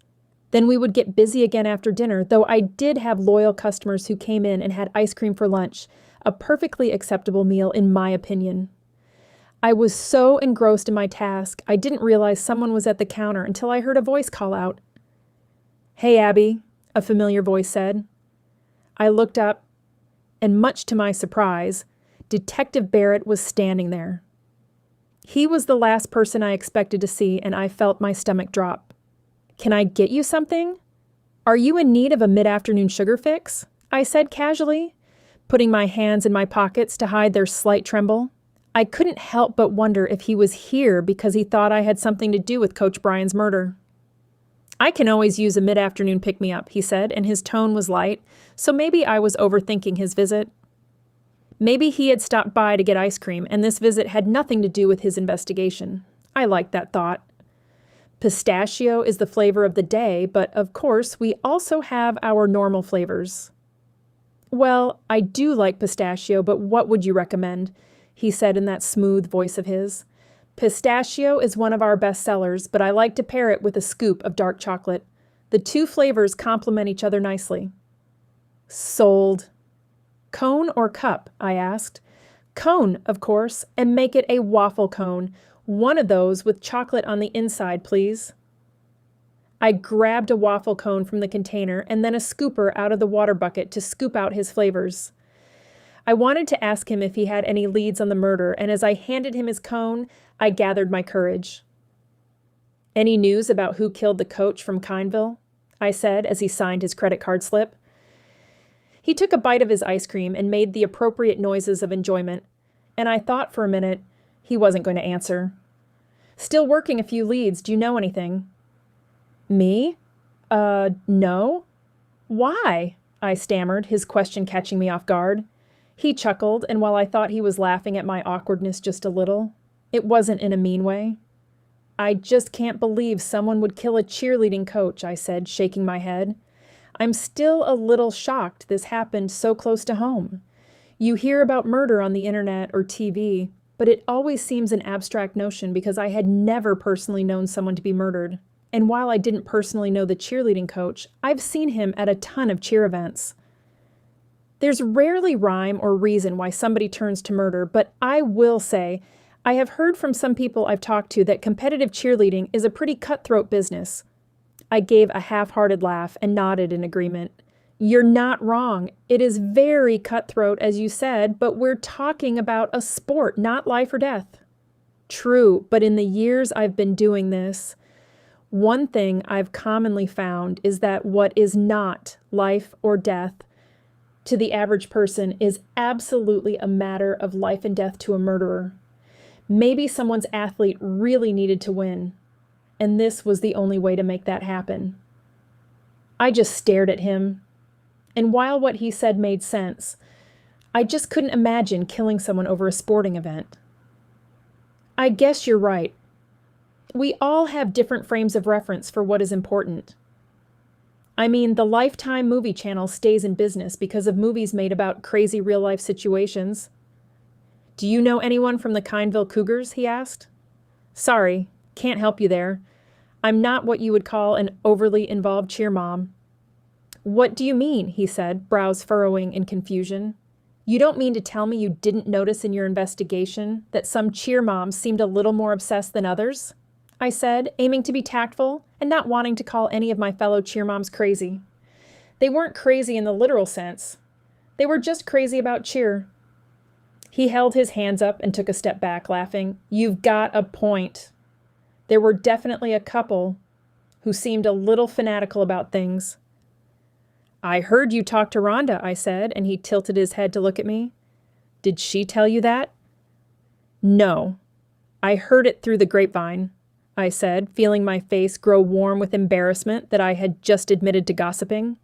Then we would get busy again after dinner, though I did have loyal customers who came in and had ice cream for lunch, a perfectly acceptable meal in my opinion. I was so engrossed in my task, I didn't realize someone was at the counter until I heard a voice call out. Hey, Abby, a familiar voice said. I looked up, and much to my surprise, Detective Barrett was standing there. He was the last person I expected to see, and I felt my stomach drop. Can I get you something? Are you in need of a mid-afternoon sugar fix? I said casually, putting my hands in my pockets to hide their slight tremble. I couldn't help but wonder if he was here because he thought I had something to do with Coach Brian's murder. I can always use a mid-afternoon pick-me-up, he said, and his tone was light, so maybe I was overthinking his visit. Maybe he had stopped by to get ice cream, and this visit had nothing to do with his investigation. I liked that thought. Pistachio is the flavor of the day, but of course we also have our normal flavors. Well, I do like pistachio, but what would you recommend? He said in that smooth voice of his. Pistachio is one of our best sellers, but I like to pair it with a scoop of dark chocolate. The two flavors complement each other nicely. Sold. Cone or cup? I asked. Cone, of course, and make it a waffle cone. One of those with chocolate on the inside, please. I grabbed a waffle cone from the container and then a scooper out of the water bucket to scoop out his flavors. I wanted to ask him if he had any leads on the murder, and as I handed him his cone, I gathered my courage. "Any news about who killed the coach from Kineville?" I said as he signed his credit card slip. He took a bite of his ice cream and made the appropriate noises of enjoyment, and I thought for a minute he wasn't going to answer. "Still working a few leads. Do you know anything?" "Me? No. Why?" I stammered, his question catching me off guard. He chuckled, and while I thought he was laughing at my awkwardness just a little, it wasn't in a mean way. "I just can't believe someone would kill a cheerleading coach," I said, shaking my head. "I'm still a little shocked this happened so close to home. You hear about murder on the internet or TV, but it always seems an abstract notion because I had never personally known someone to be murdered. And while I didn't personally know the cheerleading coach, I've seen him at a ton of cheer events. There's rarely rhyme or reason why somebody turns to murder, but I will say I have heard from some people I've talked to that competitive cheerleading is a pretty cutthroat business." I gave a half-hearted laugh and nodded in agreement. "You're not wrong. It is very cutthroat, as you said, but we're talking about a sport, not life or death." "True, but in the years I've been doing this, one thing I've commonly found is that what is not life or death to the average person is absolutely a matter of life and death to a murderer. Maybe someone's athlete really needed to win, and this was the only way to make that happen." I just stared at him, and while what he said made sense, I just couldn't imagine killing someone over a sporting event. "I guess you're right. We all have different frames of reference for what is important. I mean, the Lifetime movie channel stays in business because of movies made about crazy real-life situations." "Do you know anyone from the Kineville Cougars?" he asked. "Sorry, can't help you there. I'm not what you would call an overly involved cheer mom." "What do you mean?" he said, brows furrowing in confusion. "You don't mean to tell me you didn't notice in your investigation that some cheer moms seemed a little more obsessed than others?" I said, aiming to be tactful and not wanting to call any of my fellow cheer moms crazy. They weren't crazy in the literal sense. They were just crazy about cheer. He held his hands up and took a step back, laughing. "You've got a point. There were definitely a couple who seemed a little fanatical about things." "I heard you talk to Rhonda," I said, and he tilted his head to look at me. "Did she tell you that?" "No. I heard it through the grapevine," I said, feeling my face grow warm with embarrassment that I had just admitted to gossiping.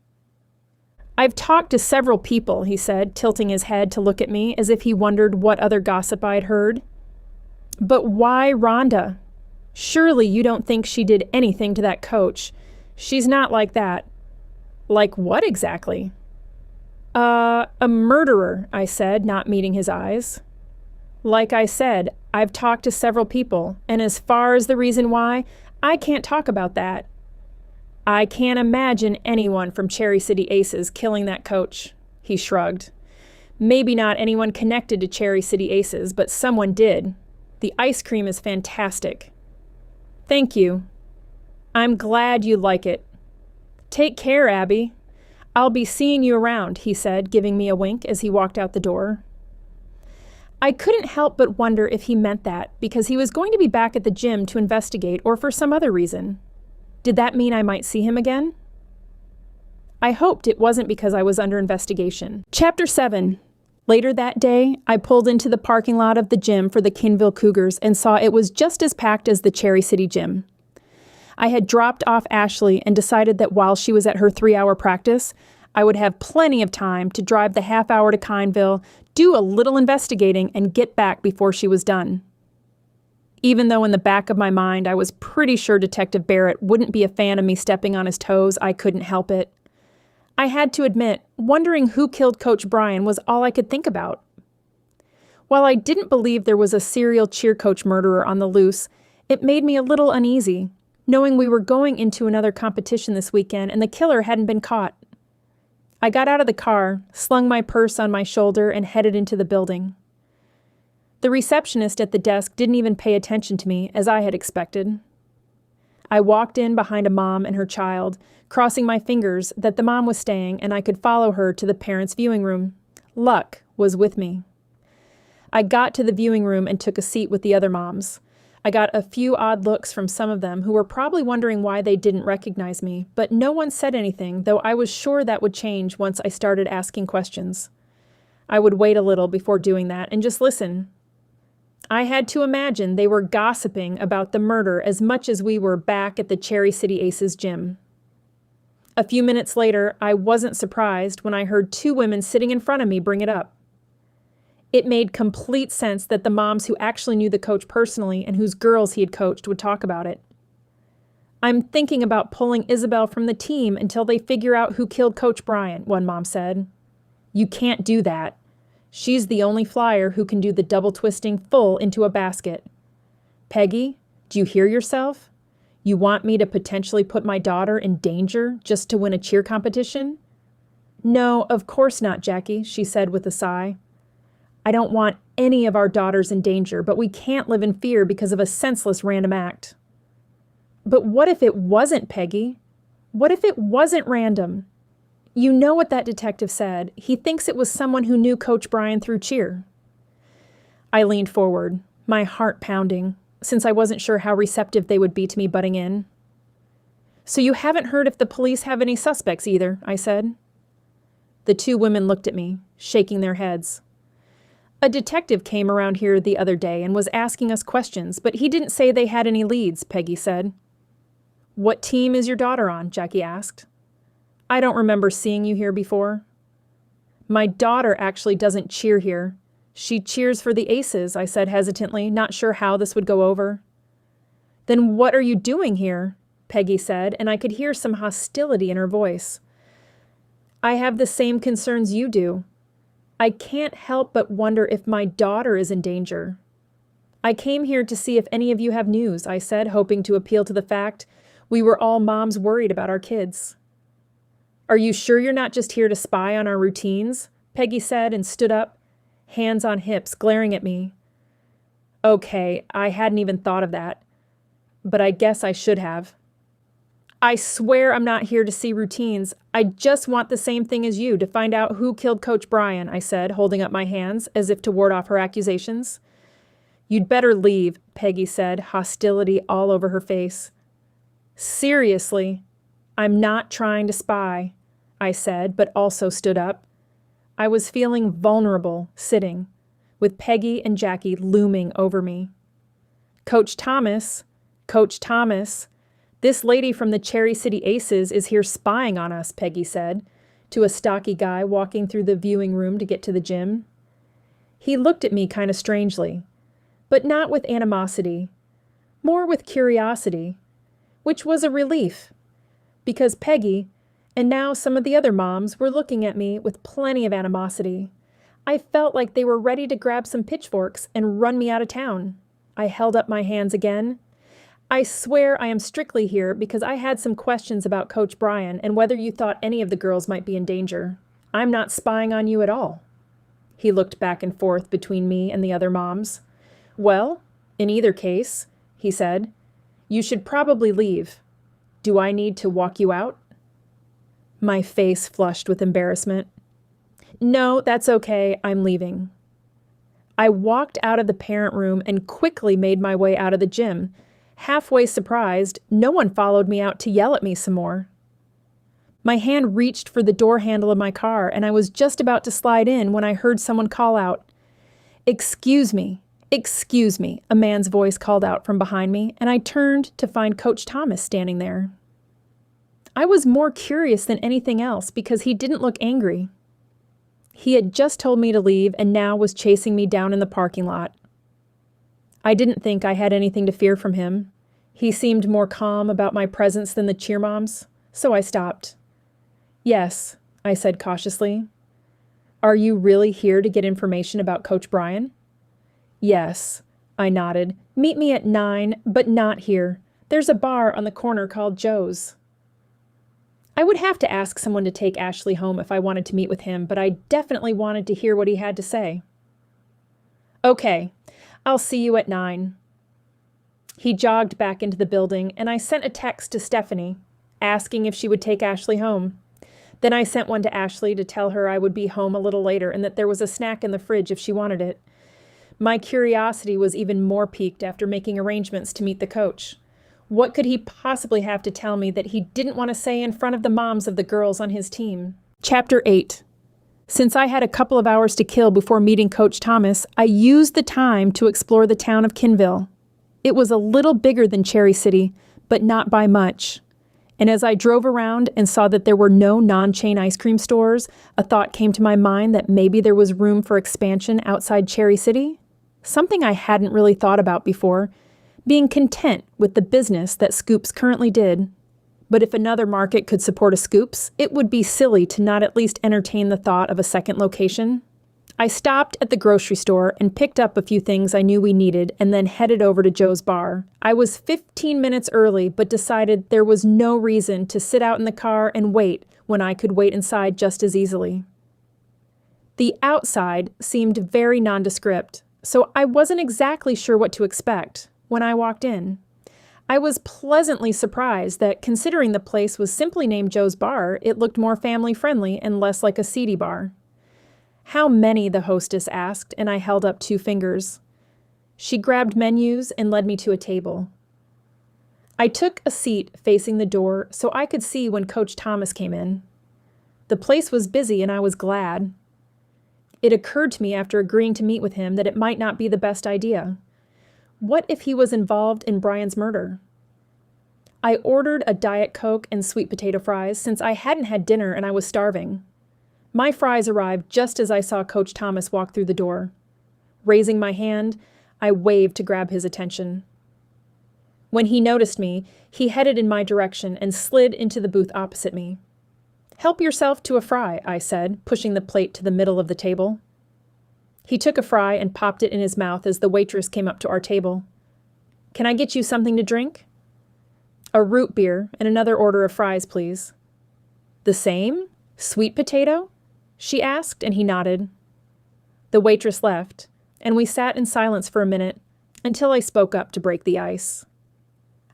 "I've talked to several people," he said, tilting his head to look at me as if he wondered what other gossip I'd heard. "But why Rhonda? Surely you don't think she did anything to that coach. She's not like that." "Like what exactly?" A murderer," I said, not meeting his eyes. "Like I said, I've talked to several people, and as far as the reason why, I can't talk about that. I can't imagine anyone from Cherry City Aces killing that coach," he shrugged. "Maybe not anyone connected to Cherry City Aces, but someone did. The ice cream is fantastic." "Thank you. I'm glad you like it. Take care, Abby. I'll be seeing you around," he said, giving me a wink as he walked out the door. I couldn't help but wonder if he meant that because he was going to be back at the gym to investigate or for some other reason. Did that mean I might see him again? I hoped it wasn't because I was under investigation. Chapter 7. Later that day, I pulled into the parking lot of the gym for the Kineville Cougars and saw it was just as packed as the Cherry City gym. I had dropped off Ashley and decided that while she was at her 3-hour practice, I would have plenty of time to drive the half hour to Kineville, do a little investigating, and get back before she was done. Even though in the back of my mind I was pretty sure Detective Barrett wouldn't be a fan of me stepping on his toes, I couldn't help it. I had to admit, wondering who killed Coach Brian was all I could think about. While I didn't believe there was a serial cheer coach murderer on the loose, it made me a little uneasy, knowing we were going into another competition this weekend and the killer hadn't been caught. I got out of the car, slung my purse on my shoulder, and headed into the building. The receptionist at the desk didn't even pay attention to me, as I had expected. I walked in behind a mom and her child, crossing my fingers that the mom was staying and I could follow her to the parents' viewing room. Luck was with me. I got to the viewing room and took a seat with the other moms. I got a few odd looks from some of them who were probably wondering why they didn't recognize me, but no one said anything, though I was sure that would change once I started asking questions. I would wait a little before doing that and just listen. I had to imagine they were gossiping about the murder as much as we were back at the Cherry City Aces gym. A few minutes later, I wasn't surprised when I heard two women sitting in front of me bring it up. It made complete sense that the moms who actually knew the coach personally and whose girls he had coached would talk about it. "I'm thinking about pulling Isabel from the team until they figure out who killed Coach Bryant," one mom said. "You can't do that. She's the only flyer who can do the double twisting full into a basket. Peggy, do you hear yourself? You want me to potentially put my daughter in danger just to win a cheer competition?" "No, of course not, Jackie," she said with a sigh. "I don't want any of our daughters in danger, but we can't live in fear because of a senseless random act." "But what if it wasn't, Peggy? What if it wasn't random? You know what that detective said. He thinks it was someone who knew Coach Bryan through cheer." I leaned forward, my heart pounding, since I wasn't sure how receptive they would be to me butting in. "So you haven't heard if the police have any suspects either," I said. The two women looked at me, shaking their heads. "A detective came around here the other day and was asking us questions, but he didn't say they had any leads," Peggy said. "What team is your daughter on?" Jackie asked. "I don't remember seeing you here before." "My daughter actually doesn't cheer here. She cheers for the Aces," I said hesitantly, not sure how this would go over. "Then what are you doing here?" Peggy said, and I could hear some hostility in her voice. "I have the same concerns you do. I can't help but wonder if my daughter is in danger." "I came here to see if any of you have news," I said, hoping to appeal to the fact we were all moms worried about our kids. "Are you sure you're not just here to spy on our routines?" Peggy said and stood up, hands on hips, glaring at me. "Okay, I hadn't even thought of that, but I guess I should have." "I swear I'm not here to see routines. I just want the same thing as you, to find out who killed Coach Bryan," I said, holding up my hands as if to ward off her accusations. "You'd better leave," Peggy said, hostility all over her face. "Seriously, I'm not trying to spy," I said, but also stood up. I was feeling vulnerable, sitting, with Peggy and Jackie looming over me. Coach Thomas, this lady from the Cherry City Aces is here spying on us," Peggy said, to a stocky guy walking through the viewing room to get to the gym. He looked at me kind of strangely, but not with animosity, more with curiosity, which was a relief, because Peggy, and now some of the other moms, were looking at me with plenty of animosity. I felt like they were ready to grab some pitchforks and run me out of town. I held up my hands again. "I swear I am strictly here because I had some questions about Coach Bryan and whether you thought any of the girls might be in danger. I'm not spying on you at all." He looked back and forth between me and the other moms. "Well, in either case," he said, "you should probably leave. Do I need to walk you out?" My face flushed with embarrassment. "No, that's okay. I'm leaving." I walked out of the parent room and quickly made my way out of the gym. Halfway surprised, no one followed me out to yell at me some more. My hand reached for the door handle of my car, and I was just about to slide in when I heard someone call out. Excuse me," a man's voice called out from behind me, and I turned to find Coach Thomas standing there. I was more curious than anything else because he didn't look angry. He had just told me to leave and now was chasing me down in the parking lot. I didn't think I had anything to fear from him. He seemed more calm about my presence than the cheer moms, so I stopped. "Yes," I said cautiously. "Are you really here to get information about Coach Bryan?" "Yes," I nodded. "Meet me at 9, but not here. There's a bar on the corner called Joe's." I would have to ask someone to take Ashley home if I wanted to meet with him, but I definitely wanted to hear what he had to say. "Okay, I'll see you at 9. He jogged back into the building, and I sent a text to Stephanie, asking if she would take Ashley home. Then I sent one to Ashley to tell her I would be home a little later and that there was a snack in the fridge if she wanted it. My curiosity was even more piqued after making arrangements to meet the coach. What could he possibly have to tell me that he didn't want to say in front of the moms of the girls on his team? Chapter 8. Since I had a couple of hours to kill before meeting Coach Thomas, I used the time to explore the town of Kinville. It was a little bigger than Cherry City, but not by much. And as I drove around and saw that there were no non-chain ice cream stores, a thought came to my mind that maybe there was room for expansion outside Cherry City. Something I hadn't really thought about before, being content with the business that Scoops currently did. But if another market could support a Scoops, it would be silly to not at least entertain the thought of a second location. I stopped at the grocery store and picked up a few things I knew we needed and then headed over to Joe's bar. I was 15 minutes early, but decided there was no reason to sit out in the car and wait when I could wait inside just as easily. The outside seemed very nondescript, so I wasn't exactly sure what to expect when I walked in. I was pleasantly surprised that, considering the place was simply named Joe's Bar, it looked more family-friendly and less like a seedy bar. How many, the hostess asked, and I held up 2 fingers. She grabbed menus and led me to a table. I took a seat facing the door so I could see when Coach Thomas came in. The place was busy and I was glad. It occurred to me after agreeing to meet with him that it might not be the best idea. What if he was involved in Brian's murder? I ordered a Diet Coke and sweet potato fries since I hadn't had dinner and I was starving. My fries arrived just as I saw Coach Thomas walk through the door. Raising my hand, I waved to grab his attention. When he noticed me, he headed in my direction and slid into the booth opposite me. "Help yourself to a fry," I said, pushing the plate to the middle of the table. He took a fry and popped it in his mouth as the waitress came up to our table. "Can I get you something to drink?" "A root beer and another order of fries, please." "The same? Sweet potato?" she asked, and he nodded. The waitress left, and we sat in silence for a minute until I spoke up to break the ice.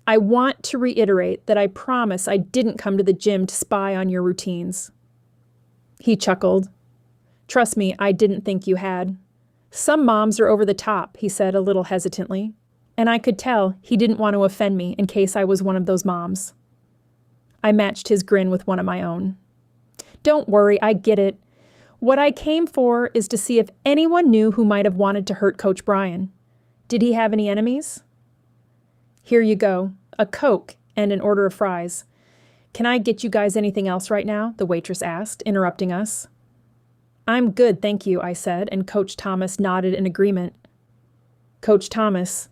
"I want to reiterate that I promise I didn't come to the gym to spy on your routines." He chuckled. "Trust me, I didn't think you had. Some moms are over the top," he said a little hesitantly, and I could tell he didn't want to offend me in case I was one of those moms. I matched his grin with one of my own. "Don't worry, I get it. What I came for is to see if anyone knew who might have wanted to hurt Coach Brian. Did he have any enemies?" "Here you go, a Coke and an order of fries. Can I get you guys anything else right now?" the waitress asked, interrupting us. "I'm good, thank you," I said, and Coach Thomas nodded in agreement. Coach Thomas: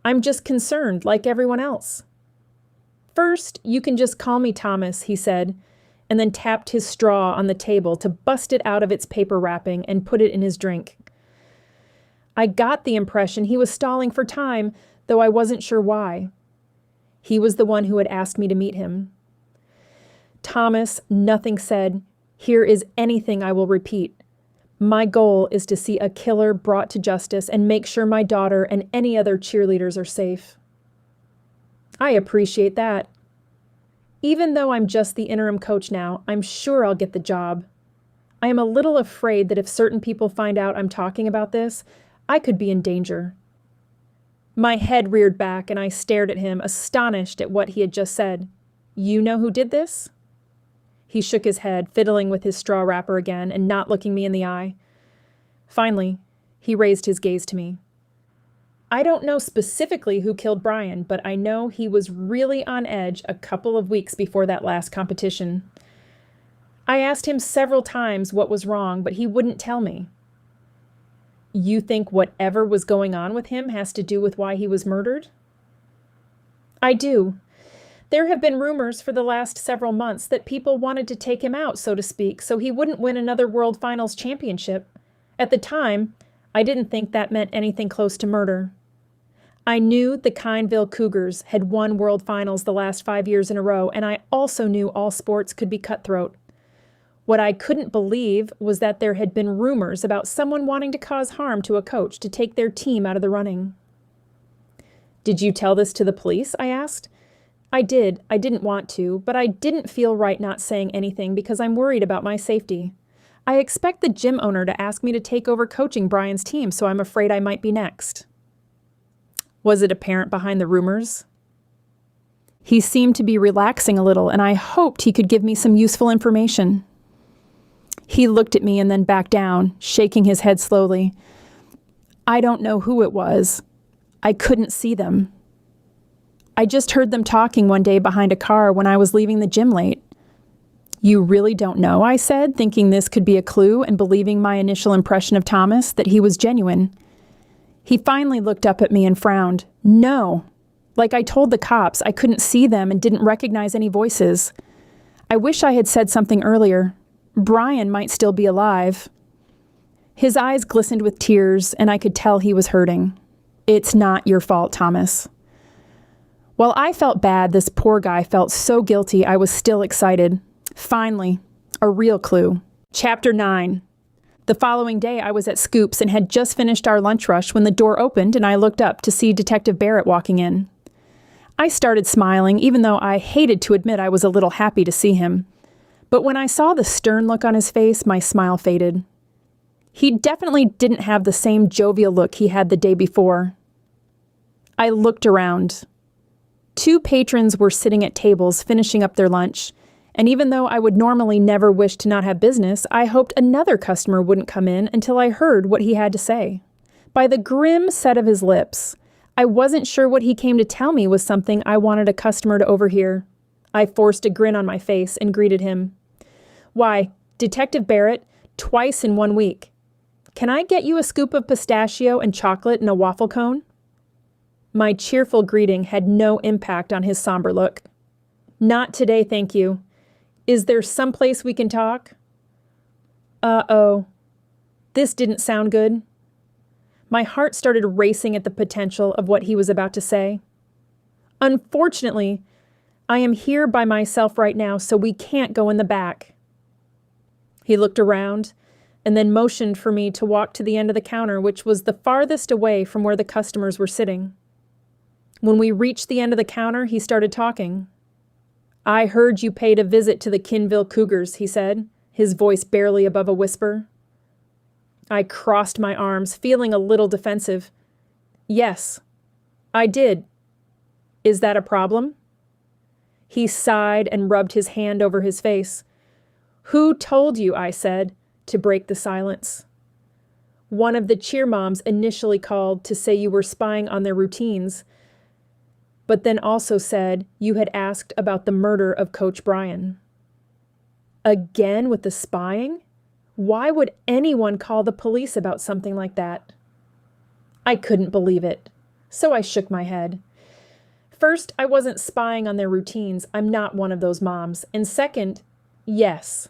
"I'm just concerned, like everyone else." "First, you can just call me Thomas," he said, and then tapped his straw on the table to bust it out of its paper wrapping and put it in his drink. I got the impression he was stalling for time, though I wasn't sure why. He was the one who had asked me to meet him. "Thomas," nothing said, "here is anything I will repeat. My goal is to see a killer brought to justice and make sure my daughter and any other cheerleaders are safe." "I appreciate that. Even though I'm just the interim coach now, I'm sure I'll get the job. I am a little afraid that if certain people find out I'm talking about this, I could be in danger." My head reared back and I stared at him, astonished at what he had just said. "You know who did this?" He shook his head, fiddling with his straw wrapper again and not looking me in the eye. Finally, he raised his gaze to me. "I don't know specifically who killed Brian, but I know he was really on edge a couple of weeks before that last competition. I asked him several times what was wrong, but he wouldn't tell me." "You think whatever was going on with him has to do with why he was murdered?" "I do. There have been rumors for the last several months that people wanted to take him out, so to speak, so he wouldn't win another World Finals championship. At the time, I didn't think that meant anything close to murder. I knew the Kineville Cougars had won World Finals the last 5 years in a row, and I also knew all sports could be cutthroat. What I couldn't believe was that there had been rumors about someone wanting to cause harm to a coach to take their team out of the running." Did you tell this to the police? I asked. I did. I didn't want to, but I didn't feel right not saying anything because I'm worried about my safety. I expect the gym owner to ask me to take over coaching Brian's team, so I'm afraid I might be next. Was it apparent behind the rumors? He seemed to be relaxing a little, and I hoped he could give me some useful information. He looked at me and then back down, shaking his head slowly. I don't know who it was. I couldn't see them. I just heard them talking one day behind a car when I was leaving the gym late. You really don't know, I said, thinking this could be a clue and believing my initial impression of Thomas, that he was genuine. He finally looked up at me and frowned. No. Like I told the cops, I couldn't see them and didn't recognize any voices. I wish I had said something earlier. Brian might still be alive. His eyes glistened with tears, and I could tell he was hurting. It's not your fault, Thomas. While I felt bad, this poor guy felt so guilty I was still excited. Finally, a real clue. Chapter 9. The following day, I was at Scoop's and had just finished our lunch rush when the door opened and I looked up to see Detective Barrett walking in. I started smiling, even though I hated to admit I was a little happy to see him. But when I saw the stern look on his face, my smile faded. He definitely didn't have the same jovial look he had the day before. I looked around. 2 patrons were sitting at tables finishing up their lunch, and even though I would normally never wish to not have business, I hoped another customer wouldn't come in until I heard what he had to say. By the grim set of his lips, I wasn't sure what he came to tell me was something I wanted a customer to overhear. I forced a grin on my face and greeted him. Why, Detective Barrett, twice in 1 week. Can I get you a scoop of pistachio and chocolate in a waffle cone? My cheerful greeting had no impact on his somber look. Not today, thank you. Is there someplace we can talk? Uh-oh. This didn't sound good. My heart started racing at the potential of what he was about to say. Unfortunately, I am here by myself right now, so we can't go in the back. He looked around and then motioned for me to walk to the end of the counter, which was the farthest away from where the customers were sitting. When we reached the end of the counter, he started talking. I heard you paid a visit to the Kinville Cougars, he said, his voice barely above a whisper. I crossed my arms, feeling a little defensive. Yes, I did. Is that a problem? He sighed and rubbed his hand over his face. Who told you, I said, to break the silence? One of the cheer moms initially called to say you were spying on their routines, but then also said you had asked about the murder of Coach Brian. Again with the spying? Why would anyone call the police about something like that? I couldn't believe it, so I shook my head. First, I wasn't spying on their routines. I'm not one of those moms. And second, yes,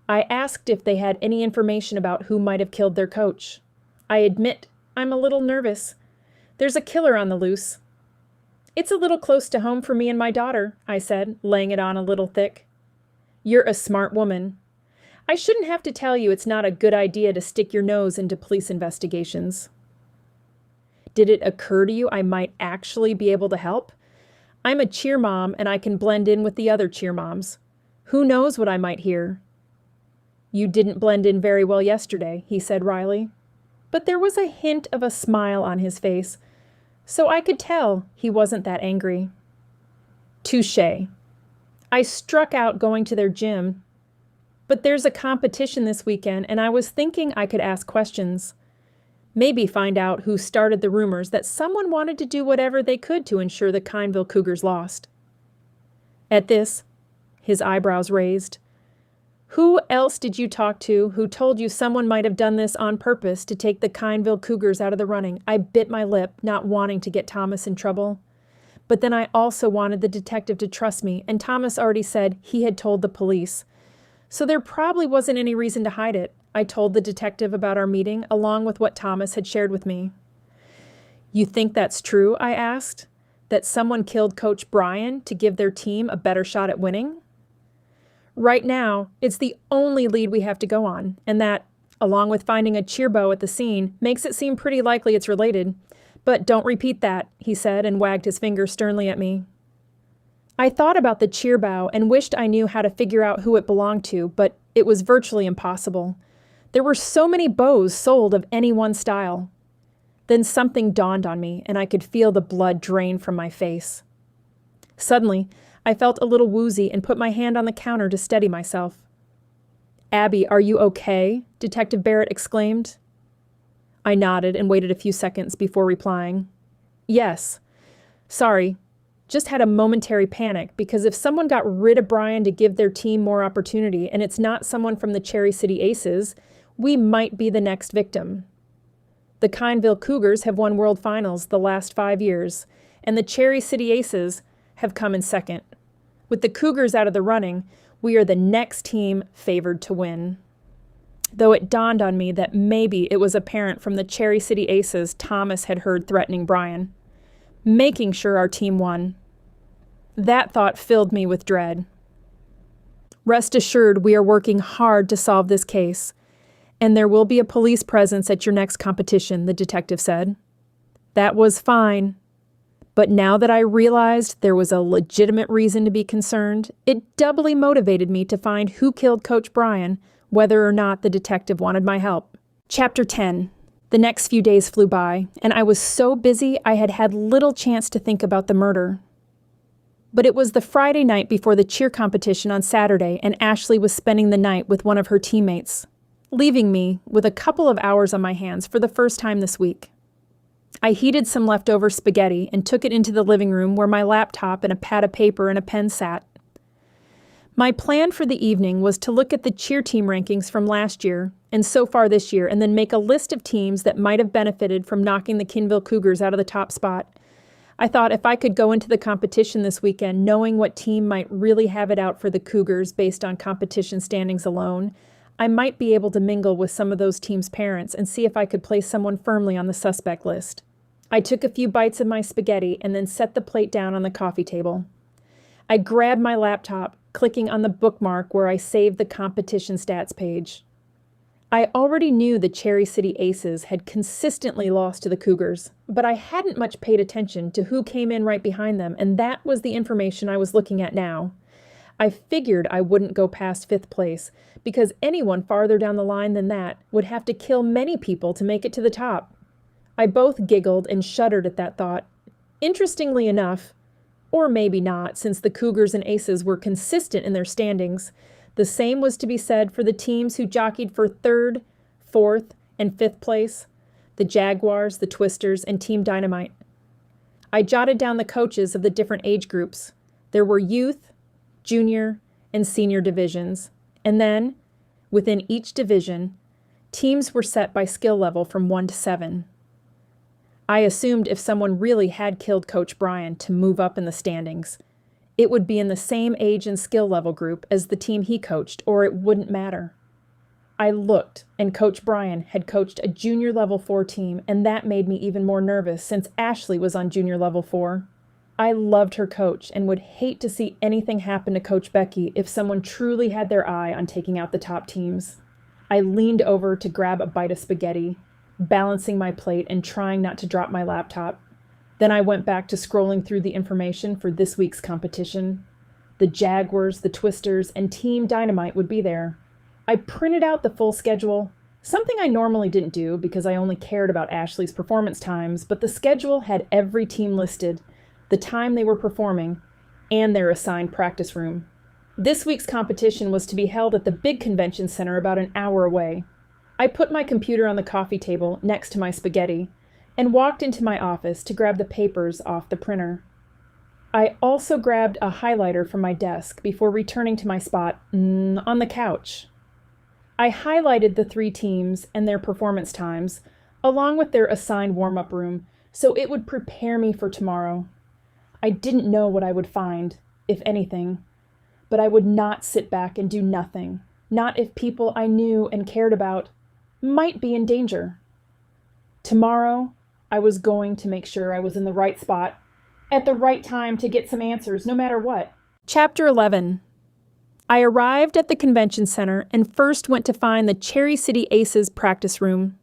I asked if they had any information about who might have killed their coach. I admit I'm a little nervous. There's a killer on the loose. It's a little close to home for me and my daughter, I said, laying it on a little thick. You're a smart woman. I shouldn't have to tell you it's not a good idea to stick your nose into police investigations. Did it occur to you I might actually be able to help? I'm a cheer mom and I can blend in with the other cheer moms. Who knows what I might hear? You didn't blend in very well yesterday, he said wryly. But there was a hint of a smile on his face, so I could tell he wasn't that angry. Touché. I struck out going to their gym, but there's a competition this weekend and I was thinking I could ask questions. Maybe find out who started the rumors that someone wanted to do whatever they could to ensure the Kineville Cougars lost. At this, his eyebrows raised. Who else did you talk to who told you someone might have done this on purpose to take the Kineville Cougars out of the running? I bit my lip, not wanting to get Thomas in trouble. But then I also wanted the detective to trust me, and Thomas already said he had told the police. So there probably wasn't any reason to hide it. I told the detective about our meeting, along with what Thomas had shared with me. You think that's true? I asked. That someone killed Coach Brian to give their team a better shot at winning? Right now, it's the only lead we have to go on, and that, along with finding a cheerbow at the scene, makes it seem pretty likely it's related. But don't repeat that, he said and wagged his finger sternly at me. I thought about the cheer bow and wished I knew how to figure out who it belonged to, but it was virtually impossible. There were so many bows sold of any one style. Then something dawned on me, and I could feel the blood drain from my face. Suddenly, I felt a little woozy and put my hand on the counter to steady myself. "Abby, are you okay?" Detective Barrett exclaimed. I nodded and waited a few seconds before replying. "Yes. Sorry. Just had a momentary panic because if someone got rid of Brian to give their team more opportunity and it's not someone from the Cherry City Aces, we might be the next victim. The Kineville Cougars have won World Finals the last 5 years, and the Cherry City Aces have come in second. With the Cougars out of the running, we are the next team favored to win." Though it dawned on me that maybe it was apparent from the Cherry City Aces Thomas had heard threatening Brian, making sure our team won. That thought filled me with dread. "Rest assured, we are working hard to solve this case, and there will be a police presence at your next competition," the detective said. That was fine. But now that I realized there was a legitimate reason to be concerned, it doubly motivated me to find who killed Coach Brian, whether or not the detective wanted my help. Chapter 10. The next few days flew by, and I was so busy I had had little chance to think about the murder. But it was the Friday night before the cheer competition on Saturday, and Ashley was spending the night with one of her teammates, leaving me with a couple of hours on my hands for the first time this week. I heated some leftover spaghetti and took it into the living room where my laptop and a pad of paper and a pen sat. My plan for the evening was to look at the cheer team rankings from last year and so far this year and then make a list of teams that might have benefited from knocking the Kineville Cougars out of the top spot. I thought if I could go into the competition this weekend knowing what team might really have it out for the Cougars based on competition standings alone, I might be able to mingle with some of those teams' parents and see if I could place someone firmly on the suspect list. I took a few bites of my spaghetti and then set the plate down on the coffee table. I grabbed my laptop, clicking on the bookmark where I saved the competition stats page. I already knew the Cherry City Aces had consistently lost to the Cougars, but I hadn't much paid attention to who came in right behind them, and that was the information I was looking at now. I figured I wouldn't go past 5th place, because anyone farther down the line than that would have to kill many people to make it to the top. I both giggled and shuddered at that thought. Interestingly enough, or maybe not, since the Cougars and Aces were consistent in their standings, the same was to be said for the teams who jockeyed for 3rd, 4th, and 5th place, the Jaguars, the Twisters, and Team Dynamite. I jotted down the coaches of the different age groups. There were youth, junior, and senior divisions, and then, within each division, teams were set by skill level from 1 to 7. I assumed if someone really had killed Coach Brian to move up in the standings, it would be in the same age and skill level group as the team he coached, or it wouldn't matter. I looked, and Coach Brian had coached a junior level 4 team, and that made me even more nervous since Ashley was on junior level 4. I loved her coach and would hate to see anything happen to Coach Becky if someone truly had their eye on taking out the top teams. I leaned over to grab a bite of spaghetti, balancing my plate and trying not to drop my laptop. Then I went back to scrolling through the information for this week's competition. The Jaguars, the Twisters, and Team Dynamite would be there. I printed out the full schedule, something I normally didn't do because I only cared about Ashley's performance times, but the schedule had every team listed, the time they were performing, and their assigned practice room. This week's competition was to be held at the big convention center about an hour away. I put my computer on the coffee table next to my spaghetti and walked into my office to grab the papers off the printer. I also grabbed a highlighter from my desk before returning to my spot on the couch. I highlighted the 3 teams and their performance times, along with their assigned warm-up room, so it would prepare me for tomorrow. I didn't know what I would find, if anything, but I would not sit back and do nothing, not if people I knew and cared about might be in danger. Tomorrow, I was going to make sure I was in the right spot, at the right time to get some answers, no matter what. Chapter 11. I arrived at the convention center and first went to find the Cherry City Aces practice room.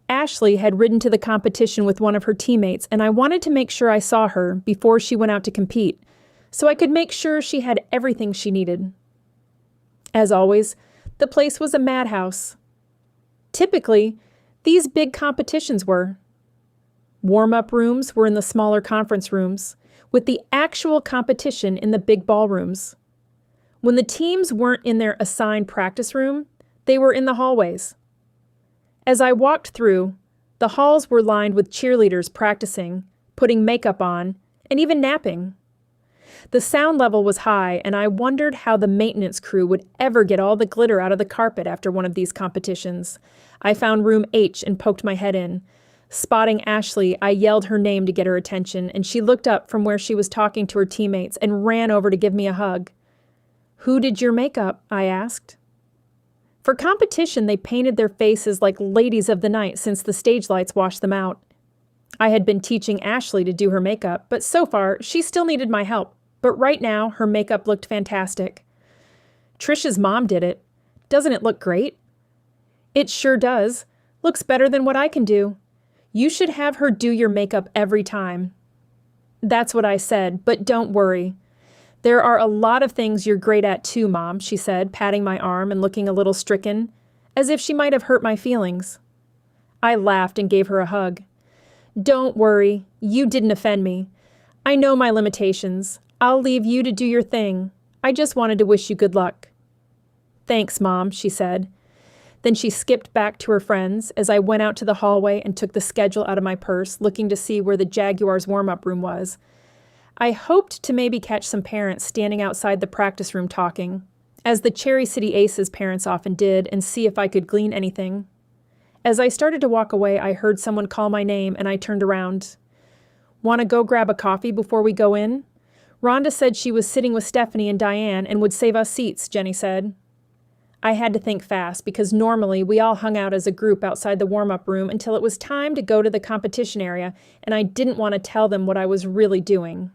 Ashley had ridden to the competition with one of her teammates, and I wanted to make sure I saw her before she went out to compete, so I could make sure she had everything she needed. As always, the place was a madhouse. Typically, these big competitions were. Warm-up rooms were in the smaller conference rooms, with the actual competition in the big ballrooms. When the teams weren't in their assigned practice room, they were in the hallways. As I walked through, the halls were lined with cheerleaders practicing, putting makeup on, and even napping. The sound level was high, and I wondered how the maintenance crew would ever get all the glitter out of the carpet after one of these competitions. I found room H and poked my head in. Spotting Ashley, I yelled her name to get her attention, and she looked up from where she was talking to her teammates and ran over to give me a hug. "Who did your makeup?" I asked. For competition, they painted their faces like ladies of the night since the stage lights washed them out. I had been teaching Ashley to do her makeup, but so far, she still needed my help. But right now, her makeup looked fantastic. "Trisha's mom did it. Doesn't it look great?" "It sure does. Looks better than what I can do. You should have her do your makeup every time." "That's what I said, but don't worry. There are a lot of things you're great at too, Mom," she said, patting my arm and looking a little stricken, as if she might have hurt my feelings. I laughed and gave her a hug. "Don't worry. You didn't offend me. I know my limitations. I'll leave you to do your thing. I just wanted to wish you good luck." "Thanks, Mom," she said. Then she skipped back to her friends as I went out to the hallway and took the schedule out of my purse, looking to see where the Jaguars' warm-up room was. I hoped to maybe catch some parents standing outside the practice room talking, as the Cherry City Aces parents often did, and see if I could glean anything. As I started to walk away, I heard someone call my name, and I turned around. "Want to go grab a coffee before we go in?" "Rhonda said she was sitting with Stephanie and Diane and would save us seats," Jenny said. I had to think fast because normally we all hung out as a group outside the warm-up room until it was time to go to the competition area, and I didn't want to tell them what I was really doing.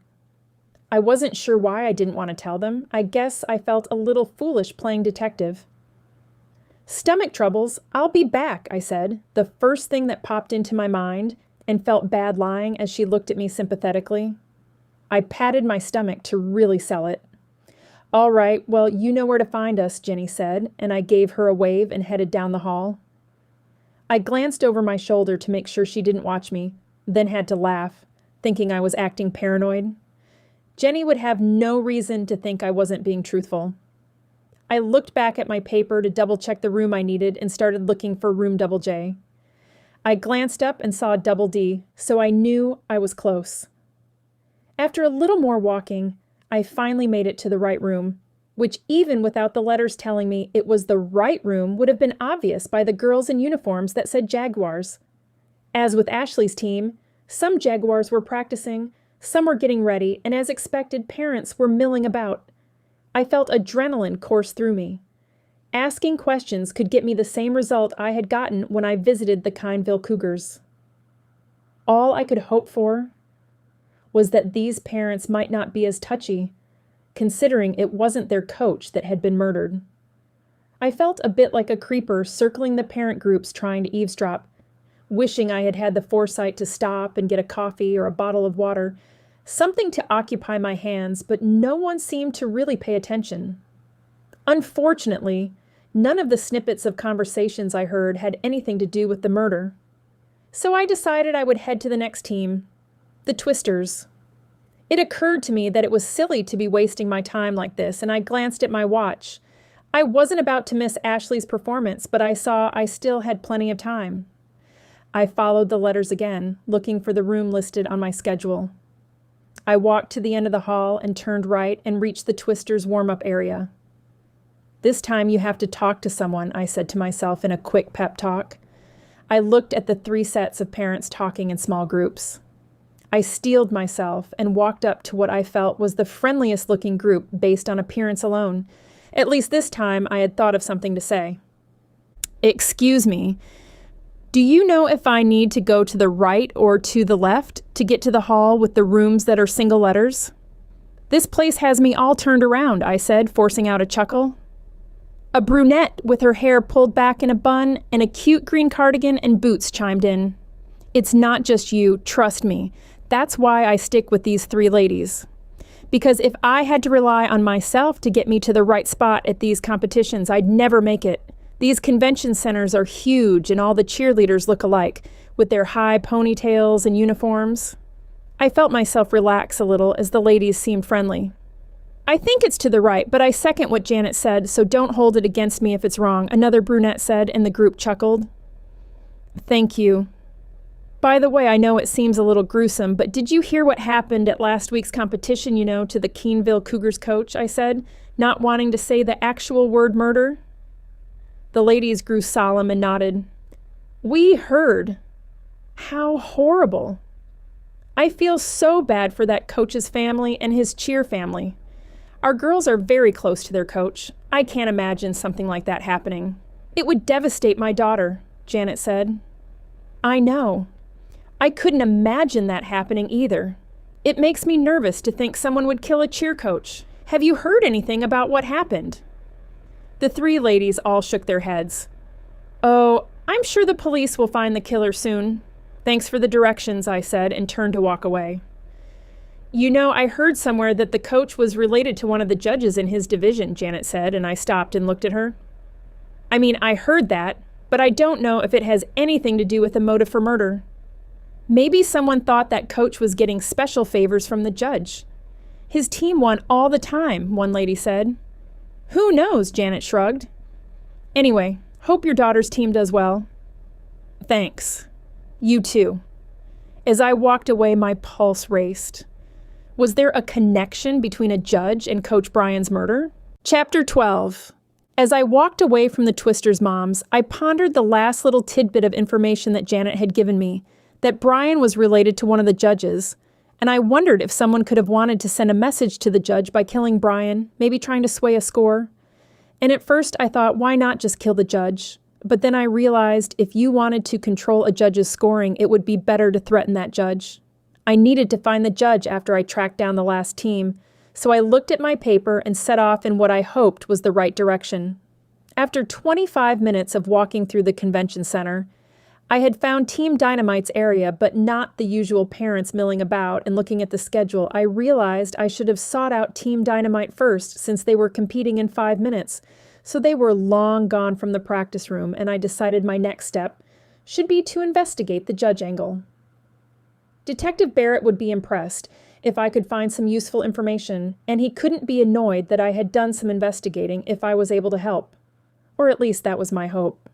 I wasn't sure why I didn't want to tell them. I guess I felt a little foolish playing detective. "Stomach troubles, I'll be back," I said, the first thing that popped into my mind, and felt bad lying as she looked at me sympathetically. I patted my stomach to really sell it. "All right, well, you know where to find us," Jenny said, and I gave her a wave and headed down the hall. I glanced over my shoulder to make sure she didn't watch me, then had to laugh, thinking I was acting paranoid. Jenny would have no reason to think I wasn't being truthful. I looked back at my paper to double-check the room I needed and started looking for room double J. I glanced up and saw double D, so I knew I was close. After a little more walking, I finally made it to the right room, which even without the letters telling me it was the right room would have been obvious by the girls in uniforms that said Jaguars. As with Ashley's team, some Jaguars were practicing, some were getting ready, and as expected, parents were milling about. I felt adrenaline course through me. Asking questions could get me the same result I had gotten when I visited the Kineville Cougars. All I could hope for was that these parents might not be as touchy, considering it wasn't their coach that had been murdered. I felt a bit like a creeper circling the parent groups trying to eavesdrop, wishing I had had the foresight to stop and get a coffee or a bottle of water, something to occupy my hands, but no one seemed to really pay attention. Unfortunately, none of the snippets of conversations I heard had anything to do with the murder. So I decided I would head to the next team, the Twisters. It occurred to me that it was silly to be wasting my time like this, and I glanced at my watch. I wasn't about to miss Ashley's performance, but I saw I still had plenty of time. I followed the letters again, looking for the room listed on my schedule. I walked to the end of the hall and turned right and reached the Twisters' warm-up area. "This time you have to talk to someone," I said to myself in a quick pep talk. I looked at the 3 sets of parents talking in small groups. I steeled myself and walked up to what I felt was the friendliest-looking group based on appearance alone. At least this time I had thought of something to say. "Excuse me, do you know if I need to go to the right or to the left to get to the hall with the rooms that are single letters?" "This place has me all turned around," I said, forcing out a chuckle. A brunette with her hair pulled back in a bun and a cute green cardigan and boots chimed in. It's not just you, trust me. That's why I stick with these three ladies. Because if I had to rely on myself to get me to the right spot at these competitions, I'd never make it. These convention centers are huge and all the cheerleaders look alike, with their high ponytails and uniforms. I felt myself relax a little as the ladies seemed friendly. I think it's to the right, but I second what Janet said, so don't hold it against me if it's wrong, another brunette said, and the group chuckled. Thank you. By the way, I know it seems a little gruesome, but did you hear what happened at last week's competition, to the Keeneville Cougars coach, I said, not wanting to say the actual word murder? The ladies grew solemn and nodded. We heard. How horrible. I feel so bad for that coach's family and his cheer family. Our girls are very close to their coach. I can't imagine something like that happening. It would devastate my daughter, Janet said. I know. I couldn't imagine that happening either. It makes me nervous to think someone would kill a cheer coach. Have you heard anything about what happened? The three ladies all shook their heads. Oh, I'm sure the police will find the killer soon. Thanks for the directions, I said, and turned to walk away. I heard somewhere that the coach was related to one of the judges in his division, Janet said, and I stopped and looked at her. I heard that, but I don't know if it has anything to do with a motive for murder. Maybe someone thought that coach was getting special favors from the judge. His team won all the time, one lady said. Who knows, Janet shrugged. Anyway, hope your daughter's team does well. Thanks. You too. As I walked away, my pulse raced. Was there a connection between a judge and Coach Brian's murder? Chapter 12. As I walked away from the Twisters' moms, I pondered the last little tidbit of information that Janet had given me, that Brian was related to one of the judges, and I wondered if someone could have wanted to send a message to the judge by killing Brian, maybe trying to sway a score. And at first I thought, why not just kill the judge? But then I realized if you wanted to control a judge's scoring, it would be better to threaten that judge. I needed to find the judge after I tracked down the last team, so I looked at my paper and set off in what I hoped was the right direction. After 25 minutes of walking through the convention center, I had found Team Dynamite's area, but not the usual parents milling about, and looking at the schedule, I realized I should have sought out Team Dynamite first since they were competing in 5 minutes, so they were long gone from the practice room, and I decided my next step should be to investigate the judge angle. Detective Barrett would be impressed if I could find some useful information, and he couldn't be annoyed that I had done some investigating if I was able to help. Or at least that was my hope.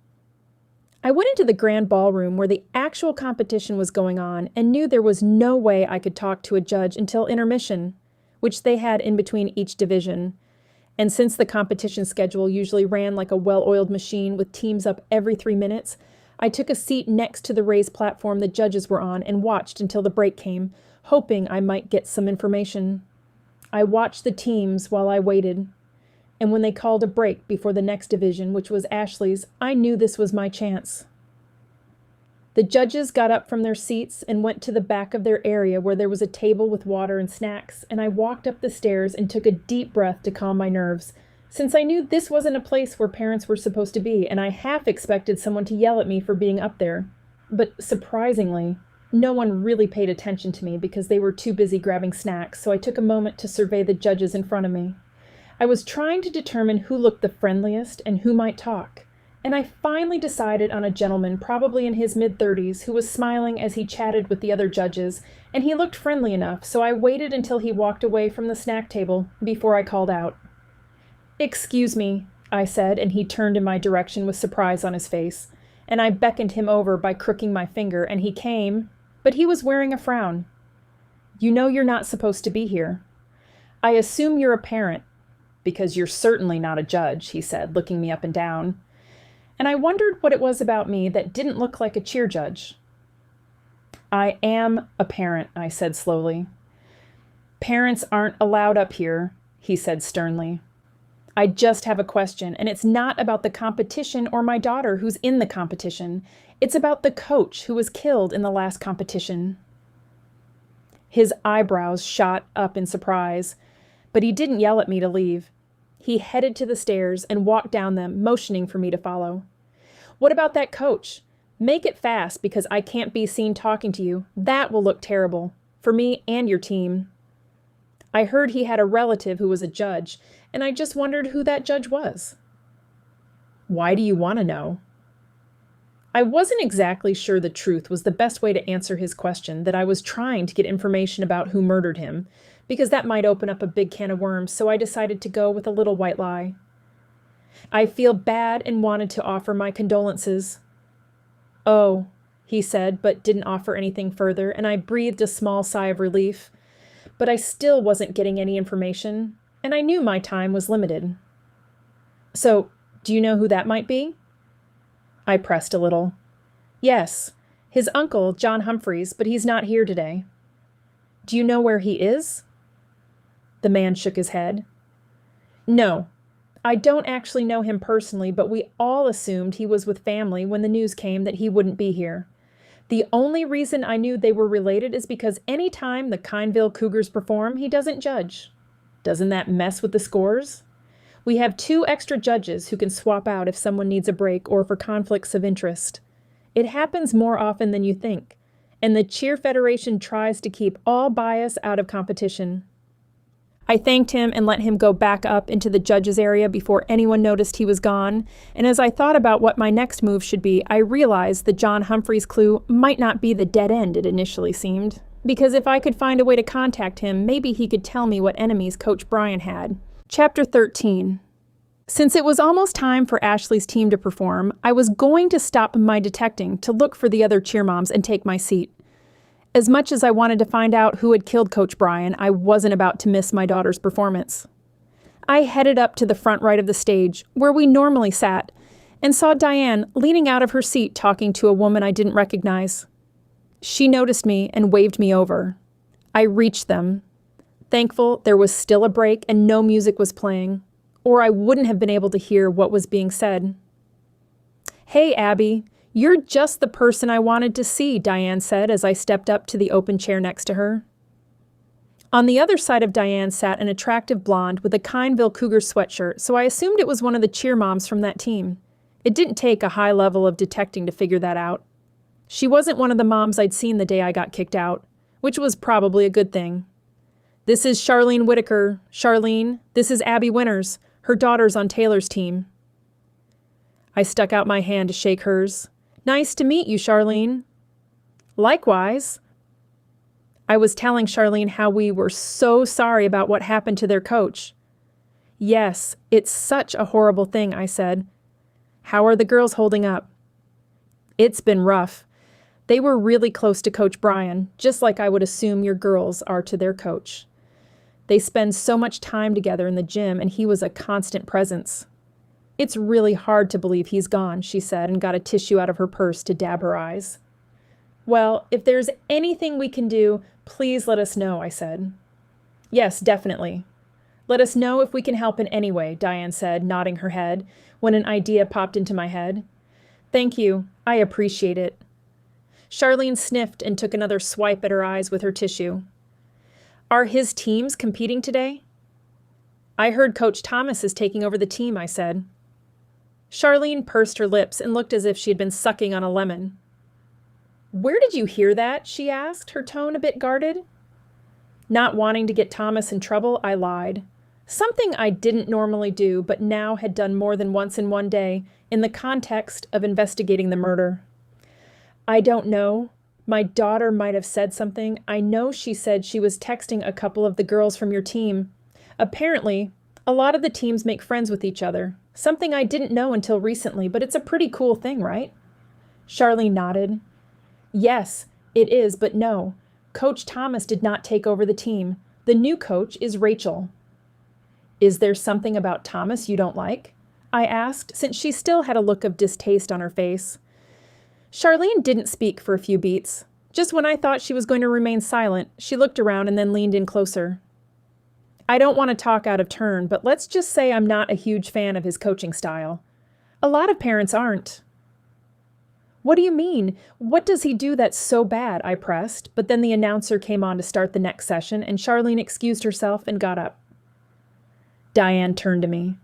I went into the grand ballroom where the actual competition was going on and knew there was no way I could talk to a judge until intermission, which they had in between each division. And since the competition schedule usually ran like a well-oiled machine with teams up every 3 minutes, I took a seat next to the raised platform the judges were on and watched until the break came, hoping I might get some information. I watched the teams while I waited, and when they called a break before the next division, which was Ashley's, I knew this was my chance. The judges got up from their seats and went to the back of their area where there was a table with water and snacks, and I walked up the stairs and took a deep breath to calm my nerves, since I knew this wasn't a place where parents were supposed to be, and I half expected someone to yell at me for being up there. But surprisingly, no one really paid attention to me because they were too busy grabbing snacks, so I took a moment to survey the judges in front of me. I was trying to determine who looked the friendliest and who might talk, and I finally decided on a gentleman probably in his mid-30s who was smiling as he chatted with the other judges, and he looked friendly enough, so I waited until he walked away from the snack table before I called out. "Excuse me," I said, and he turned in my direction with surprise on his face, and I beckoned him over by crooking my finger, and he came, but he was wearing a frown. "You know you're not supposed to be here. I assume you're a parent, because you're certainly not a judge," he said, looking me up and down. And I wondered what it was about me that didn't look like a cheer judge. "I am a parent," I said slowly. "Parents aren't allowed up here," he said sternly. "I just have a question, and it's not about the competition or my daughter who's in the competition. It's about the coach who was killed in the last competition." His eyebrows shot up in surprise, but he didn't yell at me to leave. He headed to the stairs and walked down them, motioning for me to follow. "What about that coach? Make it fast because I can't be seen talking to you. That will look terrible. For me and your team." I heard he had a relative who was a judge, and I just wondered who that judge was. "Why do you want to know?" I wasn't exactly sure the truth was the best way to answer his question, that I was trying to get information about who murdered him, because that might open up a big can of worms, so I decided to go with a little white lie. "I feel bad and wanted to offer my condolences." "Oh," he said, but didn't offer anything further, and I breathed a small sigh of relief. But I still wasn't getting any information, and I knew my time was limited. "So, do you know who that might be?" I pressed a little. "Yes, his uncle, John Humphreys, but he's not here today." "Do you know where he is?" The man shook his head. "No, I don't actually know him personally, but we all assumed he was with family when the news came that he wouldn't be here. The only reason I knew they were related is because any time the Kineville Cougars perform, he doesn't judge. Doesn't that mess with the scores? We have 2 extra judges who can swap out if someone needs a break or for conflicts of interest. It happens more often than you think, and the Cheer Federation tries to keep all bias out of competition." I thanked him and let him go back up into the judges' area before anyone noticed he was gone, and as I thought about what my next move should be, I realized the John Humphreys clue might not be the dead end it initially seemed, because if I could find a way to contact him, maybe he could tell me what enemies Coach Brian had. Chapter 13. Since it was almost time for Ashley's team to perform, I was going to stop my detecting to look for the other cheer moms and take my seat. As much as I wanted to find out who had killed Coach Brian, I wasn't about to miss my daughter's performance. I headed up to the front right of the stage, where we normally sat, and saw Diane leaning out of her seat talking to a woman I didn't recognize. She noticed me and waved me over. I reached them, thankful there was still a break and no music was playing, or I wouldn't have been able to hear what was being said. "Hey, Abby. You're just the person I wanted to see," Diane said as I stepped up to the open chair next to her. On the other side of Diane sat an attractive blonde with a Kineville Cougars sweatshirt, so I assumed it was one of the cheer moms from that team. It didn't take a high level of detecting to figure that out. She wasn't one of the moms I'd seen the day I got kicked out, which was probably a good thing. "This is Charlene Whitaker. Charlene, this is Abby Winters. Her daughter's on Taylor's team." I stuck out my hand to shake hers. "Nice to meet you, Charlene." "Likewise." I was telling Charlene how we were so sorry about what happened to their coach. "Yes, it's such a horrible thing," I said. "How are the girls holding up?" "It's been rough. They were really close to Coach Brian, just like I would assume your girls are to their coach. They spend so much time together in the gym, and he was a constant presence. It's really hard to believe he's gone," she said, and got a tissue out of her purse to dab her eyes. "Well, if there's anything we can do, please let us know," I said. "Yes, definitely. Let us know if we can help in any way," Diane said, nodding her head, when an idea popped into my head. "Thank you. I appreciate it." Charlene sniffed and took another swipe at her eyes with her tissue. "Are his teams competing today?" "I heard Coach Thomas is taking over the team," I said. Charlene pursed her lips and looked as if she had been sucking on a lemon. "Where did you hear that?" she asked, her tone a bit guarded. Not wanting to get Thomas in trouble, I lied. Something I didn't normally do, but now had done more than once in one day, in the context of investigating the murder. "I don't know. My daughter might have said something. I know she said she was texting a couple of the girls from your team. Apparently, a lot of the teams make friends with each other. Something I didn't know until recently, but it's a pretty cool thing, right?" Charlene nodded. "Yes, it is, but no. Coach Thomas did not take over the team. The new coach is Rachel." "Is there something about Thomas you don't like?" I asked, since she still had a look of distaste on her face. Charlene didn't speak for a few beats. Just when I thought she was going to remain silent, she looked around and then leaned in closer. "I don't want to talk out of turn, but let's just say I'm not a huge fan of his coaching style. A lot of parents aren't." "What do you mean? What does he do that's so bad?" I pressed, but then the announcer came on to start the next session, and Charlene excused herself and got up. Diane turned to me.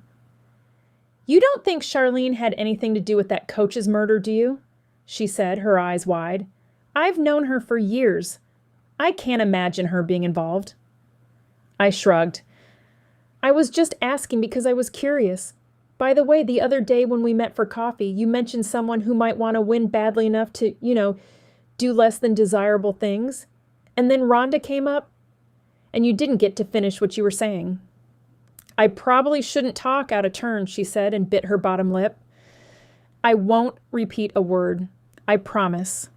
"You don't think Charlene had anything to do with that coach's murder, do you?" she said, her eyes wide. "I've known her for years. I can't imagine her being involved." I shrugged. "I was just asking because I was curious. By the way, the other day when we met for coffee, you mentioned someone who might want to win badly enough to, do less than desirable things. And then Rhonda came up, and you didn't get to finish what you were saying." "I probably shouldn't talk out of turn," she said, and bit her bottom lip. "I won't repeat a word. I promise."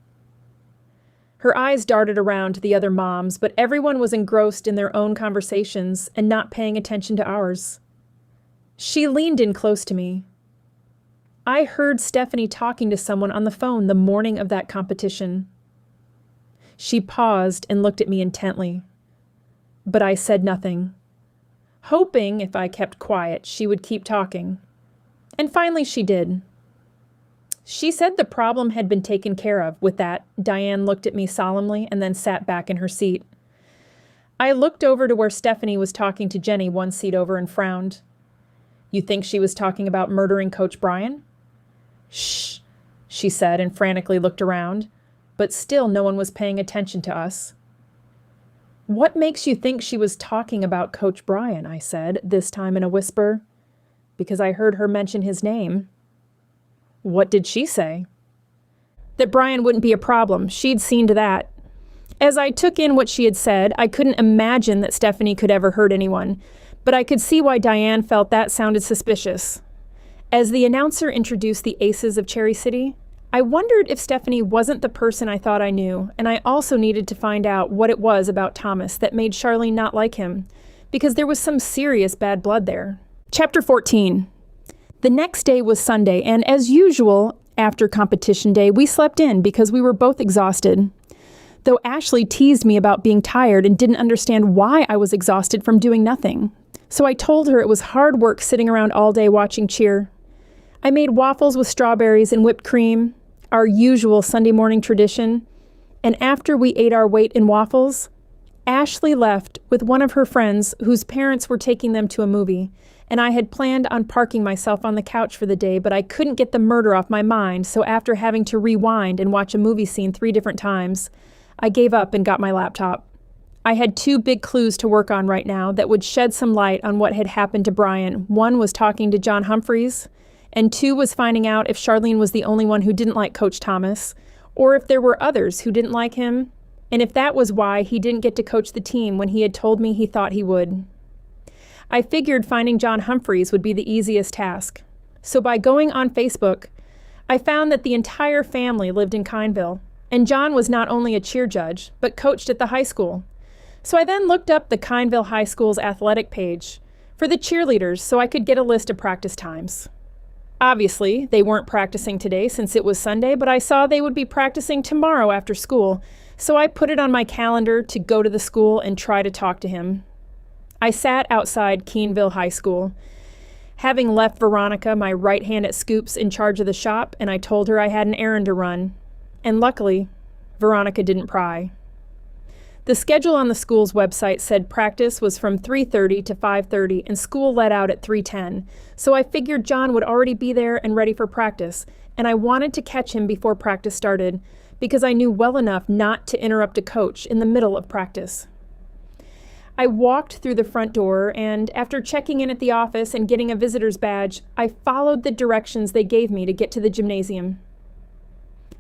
Her eyes darted around to the other moms, but everyone was engrossed in their own conversations and not paying attention to ours. She leaned in close to me. "I heard Stephanie talking to someone on the phone the morning of that competition." She paused and looked at me intently, but I said nothing, hoping if I kept quiet, she would keep talking. And finally she did. "She said the problem had been taken care of." With that, Diane looked at me solemnly and then sat back in her seat. I looked over to where Stephanie was talking to Jenny one seat over and frowned. "You think she was talking about murdering Coach Brian?" "Shh," she said and frantically looked around, but still no one was paying attention to us. "What makes you think she was talking about Coach Brian?" I said, this time in a whisper, because I heard her mention his name. "What did she say?" "That Brian wouldn't be a problem. She'd seen to that." As I took in what she had said, I couldn't imagine that Stephanie could ever hurt anyone, but I could see why Diane felt that sounded suspicious. As the announcer introduced the aces of Cherry City, I wondered if Stephanie wasn't the person I thought I knew, and I also needed to find out what it was about Thomas that made Charlene not like him, because there was some serious bad blood there. Chapter 14. The next day was Sunday, and as usual, after competition day, we slept in because we were both exhausted. Though Ashley teased me about being tired and didn't understand why I was exhausted from doing nothing. So I told her it was hard work sitting around all day watching cheer. I made waffles with strawberries and whipped cream, our usual Sunday morning tradition, and after we ate our weight in waffles, Ashley left with one of her friends whose parents were taking them to a movie, and I had planned on parking myself on the couch for the day, but I couldn't get the murder off my mind, so after having to rewind and watch a movie scene 3 different times, I gave up and got my laptop. I had 2 big clues to work on right now that would shed some light on what had happened to Brian. One was talking to John Humphreys, and 2 was finding out if Charlene was the only one who didn't like Coach Thomas, or if there were others who didn't like him, and if that was why he didn't get to coach the team when he had told me he thought he would. I figured finding John Humphreys would be the easiest task. So by going on Facebook, I found that the entire family lived in Kineville, and John was not only a cheer judge, but coached at the high school. So I then looked up the Kineville High School's athletic page for the cheerleaders so I could get a list of practice times. Obviously, they weren't practicing today since it was Sunday, but I saw they would be practicing tomorrow after school, so I put it on my calendar to go to the school and try to talk to him. I sat outside Keeneville High School, having left Veronica, my right hand at Scoops, in charge of the shop, and I told her I had an errand to run. And luckily, Veronica didn't pry. The schedule on the school's website said practice was from 3:30 to 5:30 and school let out at 3:10, so I figured John would already be there and ready for practice, and I wanted to catch him before practice started because I knew well enough not to interrupt a coach in the middle of practice. I walked through the front door, and after checking in at the office and getting a visitor's badge, I followed the directions they gave me to get to the gymnasium.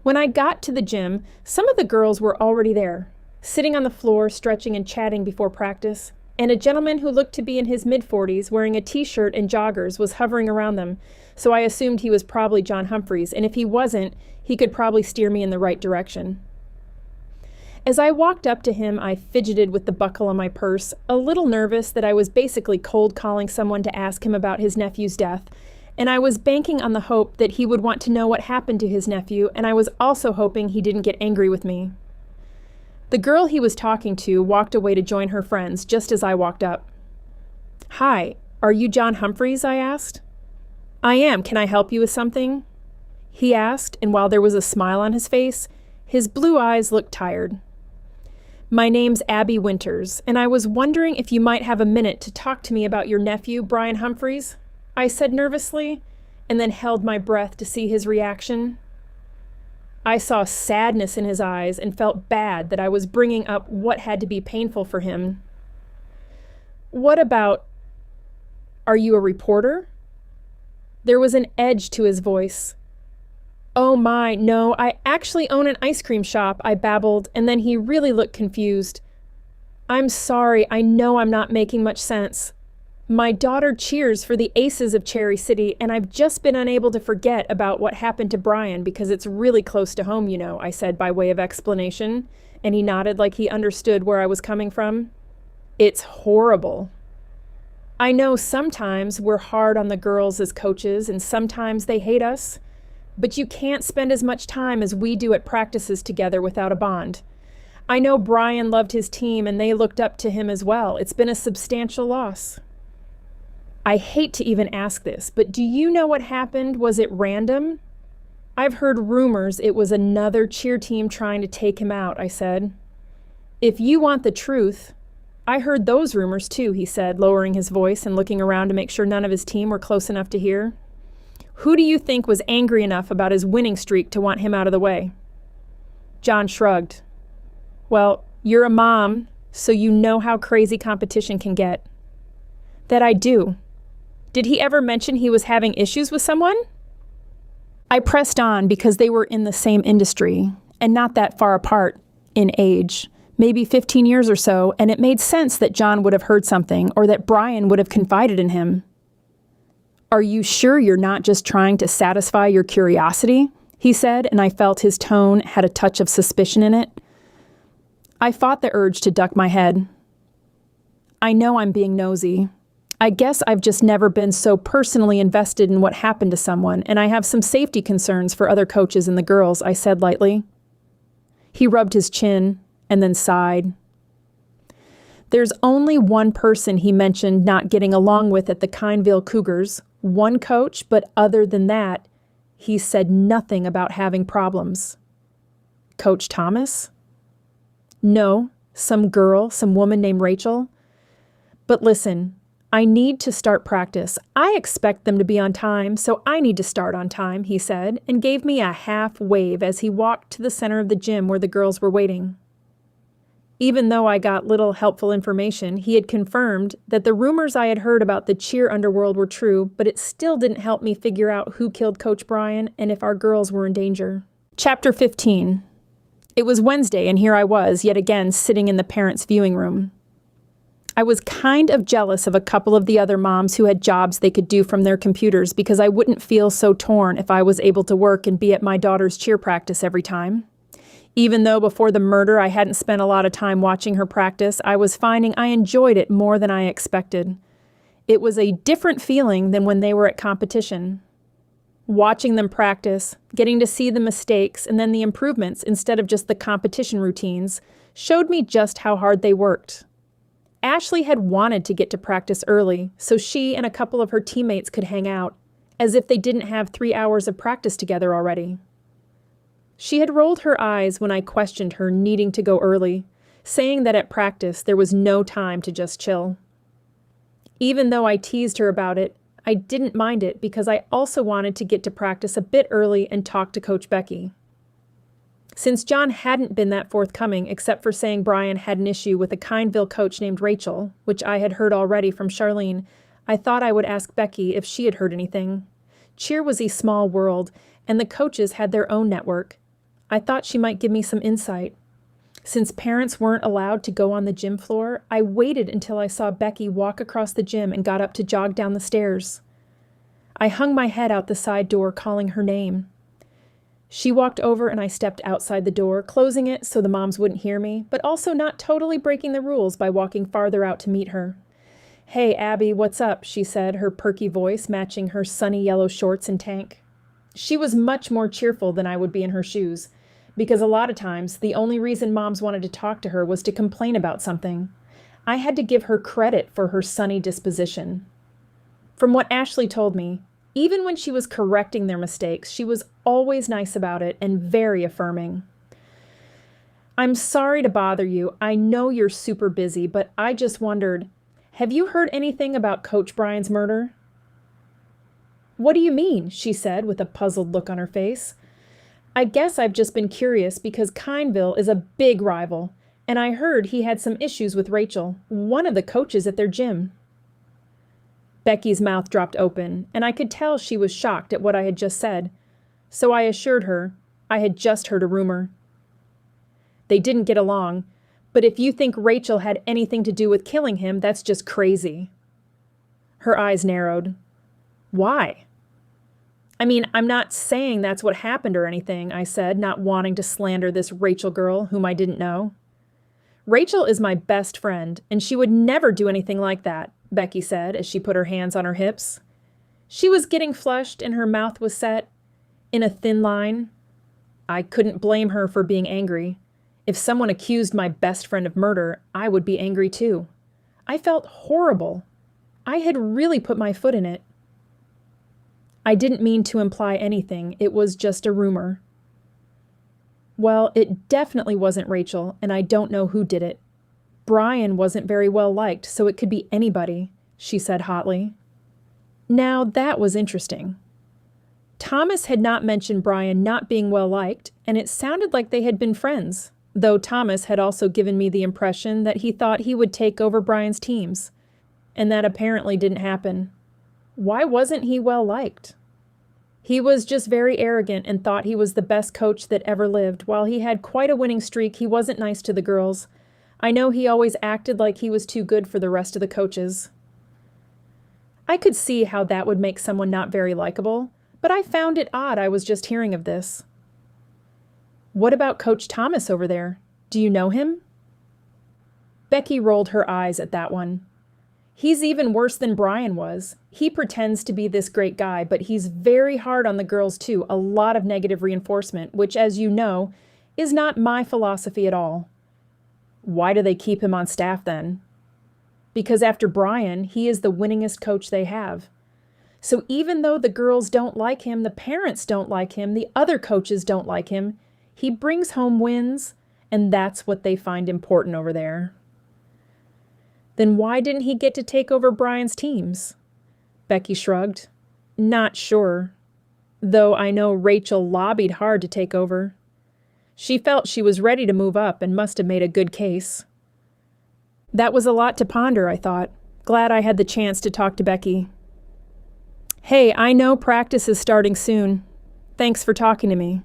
When I got to the gym, some of the girls were already there, sitting on the floor, stretching and chatting before practice, and a gentleman who looked to be in his mid-40s wearing a t-shirt and joggers was hovering around them, so I assumed he was probably John Humphreys, and if he wasn't, he could probably steer me in the right direction. As I walked up to him, I fidgeted with the buckle on my purse, a little nervous that I was basically cold calling someone to ask him about his nephew's death, and I was banking on the hope that he would want to know what happened to his nephew, and I was also hoping he didn't get angry with me. The girl he was talking to walked away to join her friends just as I walked up. "Hi, are you John Humphreys?" I asked. "I am. Can I help you with something?" he asked, and while there was a smile on his face, his blue eyes looked tired. My name's Abby Winters, and I was wondering if you might have a minute to talk to me about your nephew, Brian Humphreys, I said nervously, and then held my breath to see his reaction. I saw sadness in his eyes and felt bad that I was bringing up what had to be painful for him. What about, are you a reporter? There was an edge to his voice. Oh my, no, I actually own an ice cream shop, I babbled, and then he really looked confused. I'm sorry, I know I'm not making much sense. My daughter cheers for the Aces of Cherry City, and I've just been unable to forget about what happened to Brian because it's really close to home, you know, I said by way of explanation, and he nodded like he understood where I was coming from. It's horrible. I know sometimes we're hard on the girls as coaches, and sometimes they hate us. But you can't spend as much time as we do at practices together without a bond. I know Brian loved his team and they looked up to him as well. It's been a substantial loss. I hate to even ask this, but do you know what happened? Was it random? I've heard rumors it was another cheer team trying to take him out, I said. If you want the truth, I heard those rumors too, he said, lowering his voice and looking around to make sure none of his team were close enough to hear. Who do you think was angry enough about his winning streak to want him out of the way? John shrugged. Well, you're a mom, so you know how crazy competition can get. That I do. Did he ever mention he was having issues with someone? I pressed on because they were in the same industry and not that far apart in age, maybe 15 years or so, and it made sense that John would have heard something or that Brian would have confided in him. Are you sure you're not just trying to satisfy your curiosity? He said, and I felt his tone had a touch of suspicion in it. I fought the urge to duck my head. I know I'm being nosy. I guess I've just never been so personally invested in what happened to someone, and I have some safety concerns for other coaches and the girls, I said lightly. He rubbed his chin and then sighed. There's only one person he mentioned not getting along with at the Kineville Cougars, one coach, but other than that, he said nothing about having problems. Coach Thomas? No, some woman named Rachel. But listen, I need to start practice. I expect them to be on time, so I need to start on time, he said, and gave me a half wave as he walked to the center of the gym where the girls were waiting. Even though I got little helpful information, he had confirmed that the rumors I had heard about the cheer underworld were true, but it still didn't help me figure out who killed Coach Brian and if our girls were in danger. Chapter 15. It was Wednesday, and here I was, yet again, sitting in the parents' viewing room. I was kind of jealous of a couple of the other moms who had jobs they could do from their computers because I wouldn't feel so torn if I was able to work and be at my daughter's cheer practice every time. Even though before the murder I hadn't spent a lot of time watching her practice, I was finding I enjoyed it more than I expected. It was a different feeling than when they were at competition. Watching them practice, getting to see the mistakes and then the improvements instead of just the competition routines, showed me just how hard they worked. Ashley had wanted to get to practice early so she and a couple of her teammates could hang out, as if they didn't have 3 hours of practice together already. She had rolled her eyes when I questioned her needing to go early, saying that at practice there was no time to just chill. Even though I teased her about it, I didn't mind it because I also wanted to get to practice a bit early and talk to Coach Becky. Since John hadn't been that forthcoming except for saying Brian had an issue with a Kineville coach named Rachel, which I had heard already from Charlene, I thought I would ask Becky if she had heard anything. Cheer was a small world, and the coaches had their own network. I thought she might give me some insight. Since parents weren't allowed to go on the gym floor, I waited until I saw Becky walk across the gym and got up to jog down the stairs. I hung my head out the side door, calling her name. She walked over and I stepped outside the door, closing it so the moms wouldn't hear me, but also not totally breaking the rules by walking farther out to meet her. Hey, Abby, what's up? She said, her perky voice matching her sunny yellow shorts and tank. She was much more cheerful than I would be in her shoes, because a lot of times the only reason moms wanted to talk to her was to complain about something. I had to give her credit for her sunny disposition. From what Ashley told me, even when she was correcting their mistakes, she was always nice about it and very affirming. I'm sorry to bother you. I know you're super busy, but I just wondered, have you heard anything about Coach Brian's murder? What do you mean? She said with a puzzled look on her face. I guess I've just been curious because Kineville is a big rival, and I heard he had some issues with Rachel, one of the coaches at their gym. Becky's mouth dropped open, and I could tell she was shocked at what I had just said, so I assured her I had just heard a rumor. They didn't get along, but if you think Rachel had anything to do with killing him, that's just crazy. Her eyes narrowed. Why? I mean, I'm not saying that's what happened or anything, I said, not wanting to slander this Rachel girl whom I didn't know. Rachel is my best friend, and she would never do anything like that, Becky said as she put her hands on her hips. She was getting flushed and her mouth was set in a thin line. I couldn't blame her for being angry. If someone accused my best friend of murder, I would be angry too. I felt horrible. I had really put my foot in it. I didn't mean to imply anything. It was just a rumor. Well, it definitely wasn't Rachel, and I don't know who did it. Brian wasn't very well liked, so it could be anybody, she said hotly. Now that was interesting. Thomas had not mentioned Brian not being well liked, and it sounded like they had been friends, though Thomas had also given me the impression that he thought he would take over Brian's teams, and that apparently didn't happen. Why wasn't he well liked? He was just very arrogant and thought he was the best coach that ever lived. While he had quite a winning streak, he wasn't nice to the girls. I know he always acted like he was too good for the rest of the coaches. I could see how that would make someone not very likable, but I found it odd I was just hearing of this. What about Coach Thomas over there? Do you know him? Becky rolled her eyes at that one. He's even worse than Brian was. He pretends to be this great guy, but he's very hard on the girls too, a lot of negative reinforcement, which, as you know, is not my philosophy at all. Why do they keep him on staff then? Because after Brian, he is the winningest coach they have. So even though the girls don't like him, the parents don't like him, the other coaches don't like him, he brings home wins, and that's what they find important over there. Then why didn't he get to take over Brian's teams? Becky shrugged. Not sure. Though I know Rachel lobbied hard to take over. She felt she was ready to move up and must have made a good case. That was a lot to ponder, I thought. Glad I had the chance to talk to Becky. Hey, I know practice is starting soon. Thanks for talking to me.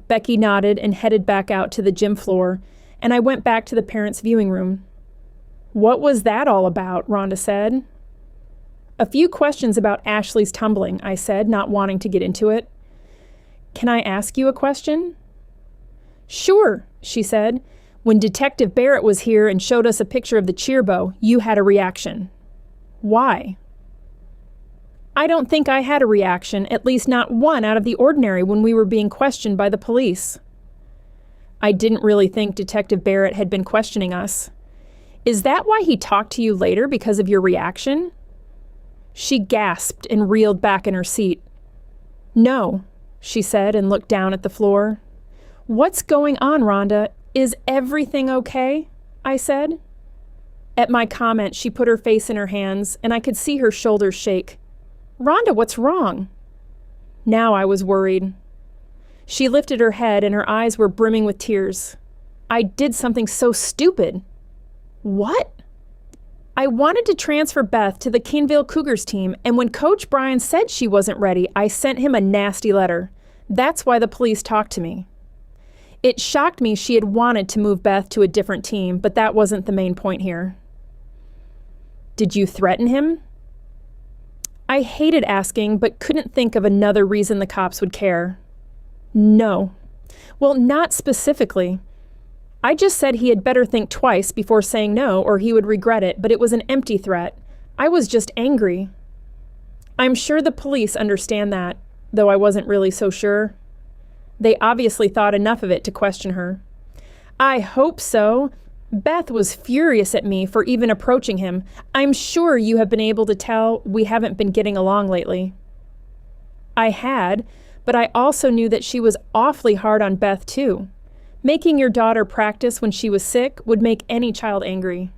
Becky nodded and headed back out to the gym floor, and I went back to the parents' viewing room. What was that all about? Rhonda said. A few questions about Ashley's tumbling, I said, not wanting to get into it. Can I ask you a question? Sure, she said. When Detective Barrett was here and showed us a picture of the cheer bow, you had a reaction. Why? I don't think I had a reaction, at least not one out of the ordinary when we were being questioned by the police. I didn't really think Detective Barrett had been questioning us. Is that why he talked to you later, because of your reaction? She gasped and reeled back in her seat. No, she said and looked down at the floor. What's going on, Rhonda? Is everything okay? I said. At my comment, she put her face in her hands, and I could see her shoulders shake. Rhonda, what's wrong? Now I was worried. She lifted her head, and her eyes were brimming with tears. I did something so stupid. What? I wanted to transfer Beth to the Kineville Cougars team, and when Coach Brian said she wasn't ready, I sent him a nasty letter. That's why the police talked to me. It shocked me she had wanted to move Beth to a different team, but that wasn't the main point here. Did you threaten him? I hated asking, but couldn't think of another reason the cops would care. No. Well, not specifically. I just said he had better think twice before saying no, or he would regret it, but it was an empty threat. I was just angry. I'm sure the police understand that, though I wasn't really so sure. They obviously thought enough of it to question her. I hope so. Beth was furious at me for even approaching him. I'm sure you have been able to tell we haven't been getting along lately. I had, but I also knew that she was awfully hard on Beth too. Making your daughter practice when she was sick would make any child angry.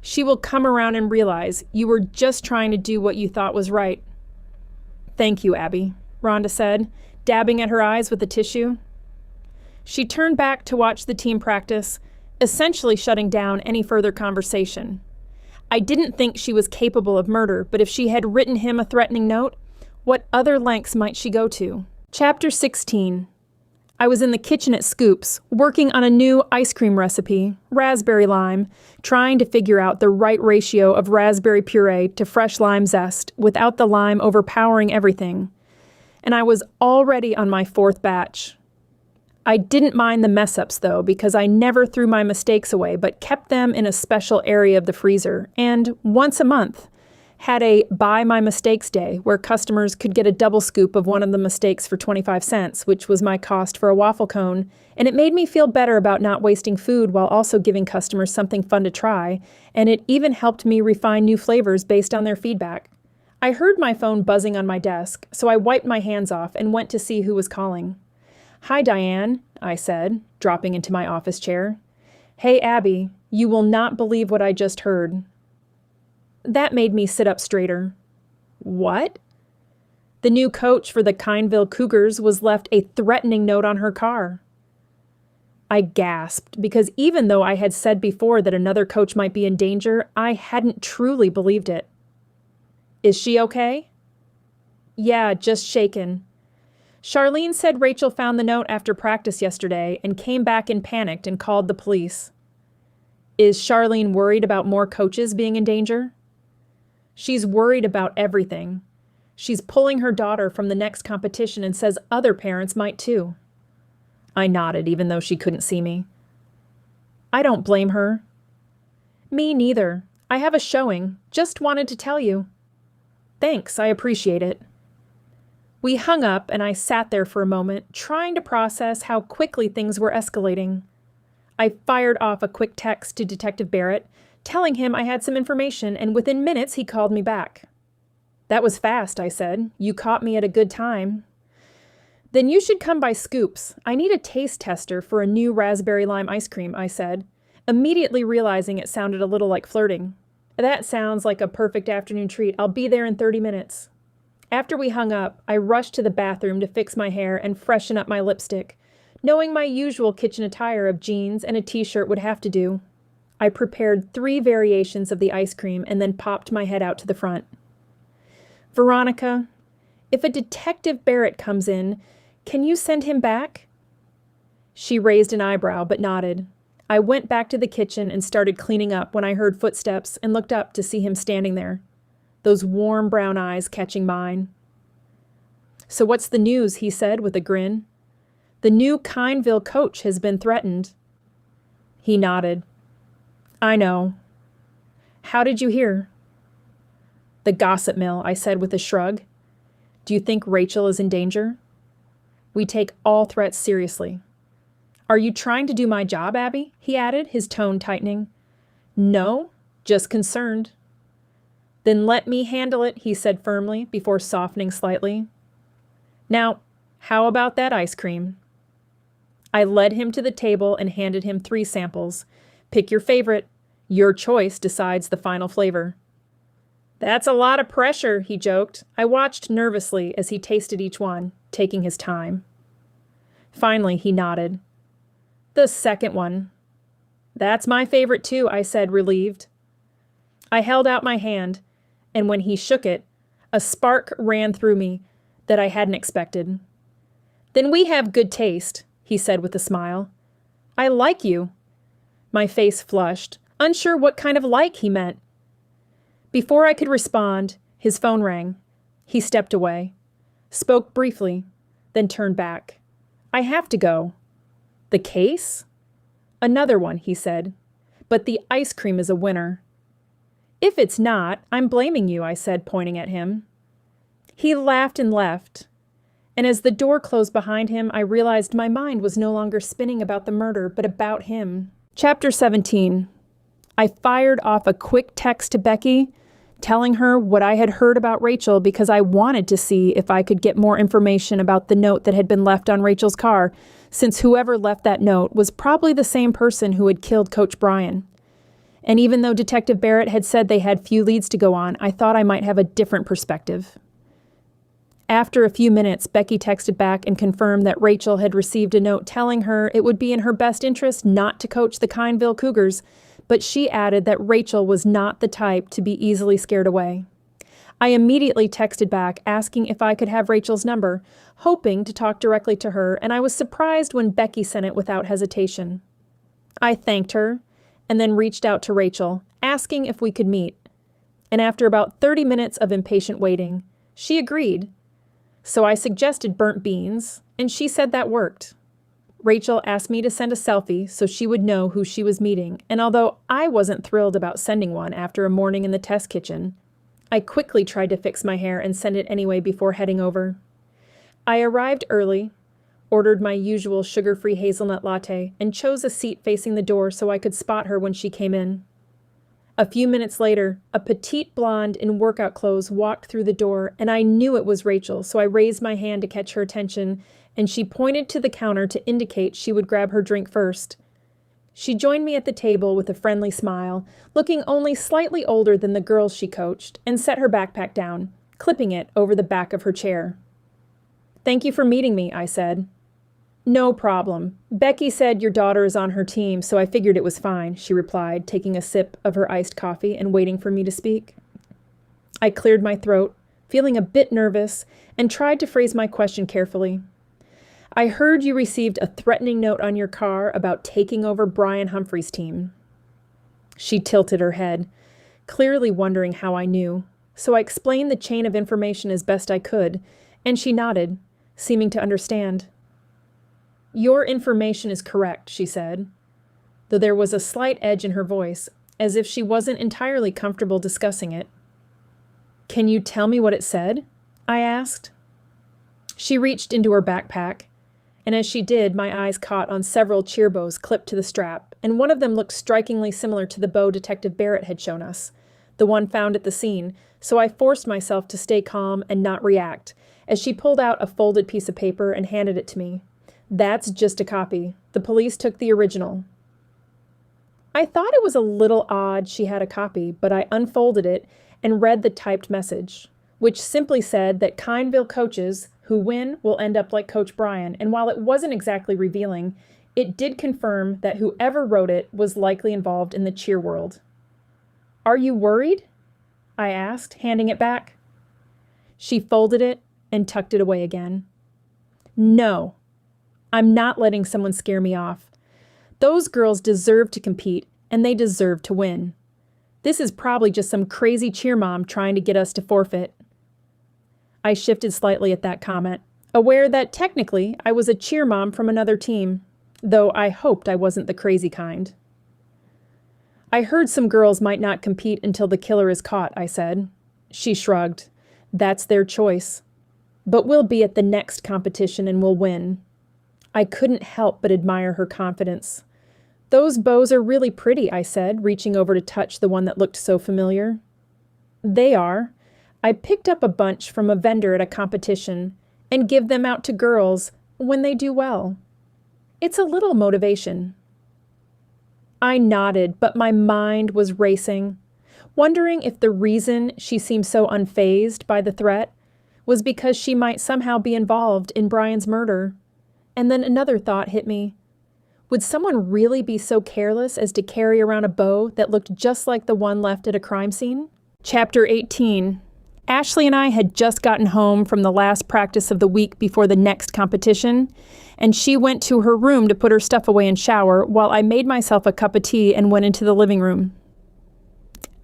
She will come around and realize you were just trying to do what you thought was right. Thank you, Abby, Rhonda said, dabbing at her eyes with the tissue. She turned back to watch the team practice, essentially shutting down any further conversation. I didn't think she was capable of murder, but if she had written him a threatening note, what other lengths might she go to? Chapter 16. I was in the kitchen at Scoops, working on a new ice cream recipe, raspberry lime, trying to figure out the right ratio of raspberry puree to fresh lime zest without the lime overpowering everything. And I was already on my 4th batch. I didn't mind the mess-ups, though, because I never threw my mistakes away, but kept them in a special area of the freezer, and once a month, had a Buy My Mistakes Day where customers could get a double scoop of one of the mistakes for 25 cents, which was my cost for a waffle cone, and it made me feel better about not wasting food while also giving customers something fun to try, and it even helped me refine new flavors based on their feedback. I heard my phone buzzing on my desk, so I wiped my hands off and went to see who was calling. "Hi, Diane," I said, dropping into my office chair. "Hey, Abby, you will not believe what I just heard." That made me sit up straighter. What? The new coach for the Kineville Cougars was left a threatening note on her car. I gasped because even though I had said before that another coach might be in danger, I hadn't truly believed it. "Is she okay?" "Yeah, just shaken. Charlene said Rachel found the note after practice yesterday and came back and panicked and called the police." "Is Charlene worried about more coaches being in danger?" "She's worried about everything. She's pulling her daughter from the next competition and says other parents might too." I nodded, even though she couldn't see me. "I don't blame her." "Me neither. I have a showing. Just wanted to tell you." "Thanks, I appreciate it." We hung up and I sat there for a moment, trying to process how quickly things were escalating. I fired off a quick text to Detective Barrett, telling him I had some information, and within minutes he called me back. "That was fast," I said. "You caught me at a good time." "Then you should come by Scoops. I need a taste tester for a new raspberry lime ice cream," I said, immediately realizing it sounded a little like flirting. "That sounds like a perfect afternoon treat. I'll be there in 30 minutes. After we hung up, I rushed to the bathroom to fix my hair and freshen up my lipstick, knowing my usual kitchen attire of jeans and a t-shirt would have to do. I prepared 3 variations of the ice cream and then popped my head out to the front. "Veronica, if a Detective Barrett comes in, can you send him back?" She raised an eyebrow but nodded. I went back to the kitchen and started cleaning up when I heard footsteps and looked up to see him standing there, those warm brown eyes catching mine. "So what's the news?" he said with a grin. "The new Kineville coach has been threatened." He nodded. "I know." "How did you hear?" "The gossip mill," I said with a shrug. "Do you think Rachel is in danger?" "We take all threats seriously." "Are you trying to do my job, Abby?" he added, his tone tightening. "No, just concerned." "Then let me handle it," he said firmly before softening slightly. "Now, how about that ice cream?" I led him to the table and handed him 3 samples. "Pick your favorite. Your choice decides the final flavor." "That's a lot of pressure," he joked. I watched nervously as he tasted each one, taking his time. Finally, he nodded. "The second one." "That's my favorite too," I said, relieved. I held out my hand, and when he shook it, a spark ran through me that I hadn't expected. "Then we have good taste," he said with a smile. "I like you." My face flushed, unsure what kind of like he meant. Before I could respond, his phone rang. He stepped away, spoke briefly, then turned back. "I have to go." "The case?" "Another one," he said. "But the ice cream is a winner." "If it's not, I'm blaming you," I said, pointing at him. He laughed and left. And as the door closed behind him, I realized my mind was no longer spinning about the murder, but about him. Chapter 17. I fired off a quick text to Becky, telling her what I had heard about Rachel because I wanted to see if I could get more information about the note that had been left on Rachel's car, since whoever left that note was probably the same person who had killed Coach Brian. And even though Detective Barrett had said they had few leads to go on, I thought I might have a different perspective. After a few minutes, Becky texted back and confirmed that Rachel had received a note telling her it would be in her best interest not to coach the Kineville Cougars, but she added that Rachel was not the type to be easily scared away. I immediately texted back asking if I could have Rachel's number, hoping to talk directly to her, and I was surprised when Becky sent it without hesitation. I thanked her and then reached out to Rachel, asking if we could meet. And after about 30 minutes of impatient waiting, she agreed. So I suggested burnt beans, and she said that worked. Rachel asked me to send a selfie so she would know who she was meeting, and although I wasn't thrilled about sending one after a morning in the test kitchen, I quickly tried to fix my hair and send it anyway before heading over. I arrived early, ordered my usual sugar-free hazelnut latte, and chose a seat facing the door so I could spot her when she came in. A few minutes later, a petite blonde in workout clothes walked through the door, and I knew it was Rachel, so I raised my hand to catch her attention, and she pointed to the counter to indicate she would grab her drink first. She joined me at the table with a friendly smile, looking only slightly older than the girls she coached, and set her backpack down, clipping it over the back of her chair. "Thank you for meeting me," I said. "No problem. Becky said your daughter is on her team, so I figured it was fine," she replied, taking a sip of her iced coffee and waiting for me to speak. I cleared my throat, feeling a bit nervous, and tried to phrase my question carefully. "I heard you received a threatening note on your car about taking over Brian Humphrey's team." She tilted her head, clearly wondering how I knew, so I explained the chain of information as best I could, and she nodded, seeming to understand. "Your information is correct," she said, though there was a slight edge in her voice, as if she wasn't entirely comfortable discussing it. "Can you tell me what it said?" I asked. She reached into her backpack, and as she did, my eyes caught on several cheer bows clipped to the strap, and one of them looked strikingly similar to the bow Detective Barrett had shown us, the one found at the scene, so I forced myself to stay calm and not react, as she pulled out a folded piece of paper and handed it to me. "That's just a copy. The police took the original." I thought it was a little odd she had a copy, but I unfolded it and read the typed message, which simply said that Kineville coaches who win will end up like Coach Brian, and while it wasn't exactly revealing, it did confirm that whoever wrote it was likely involved in the cheer world. "Are you worried?" I asked, handing it back. She folded it and tucked it away again. "No. I'm not letting someone scare me off. Those girls deserve to compete, and they deserve to win. This is probably just some crazy cheer mom trying to get us to forfeit." I shifted slightly at that comment, aware that technically I was a cheer mom from another team, though I hoped I wasn't the crazy kind. "I heard some girls might not compete until the killer is caught," I said. She shrugged. "That's their choice. But we'll be at the next competition and we'll win." I couldn't help but admire her confidence. "Those bows are really pretty," I said, reaching over to touch the one that looked so familiar. "They are. I picked up a bunch from a vendor at a competition and give them out to girls when they do well. It's a little motivation." I nodded, but my mind was racing, wondering if the reason she seemed so unfazed by the threat was because she might somehow be involved in Brian's murder. And then another thought hit me. Would someone really be so careless as to carry around a bow that looked just like the one left at a crime scene? Chapter 18. Ashley and I had just gotten home from the last practice of the week before the next competition, and she went to her room to put her stuff away and shower while I made myself a cup of tea and went into the living room.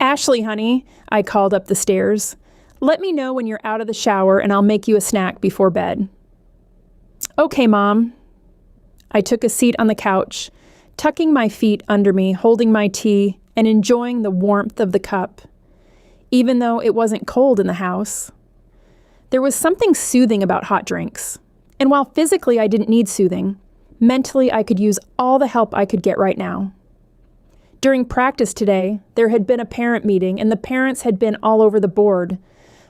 "Ashley, honey," I called up the stairs, "let me know when you're out of the shower and I'll make you a snack before bed." "Okay, Mom." I took a seat on the couch, tucking my feet under me, holding my tea, and enjoying the warmth of the cup, even though it wasn't cold in the house. There was something soothing about hot drinks, and while physically I didn't need soothing, mentally I could use all the help I could get right now. During practice today, there had been a parent meeting, and the parents had been all over the board.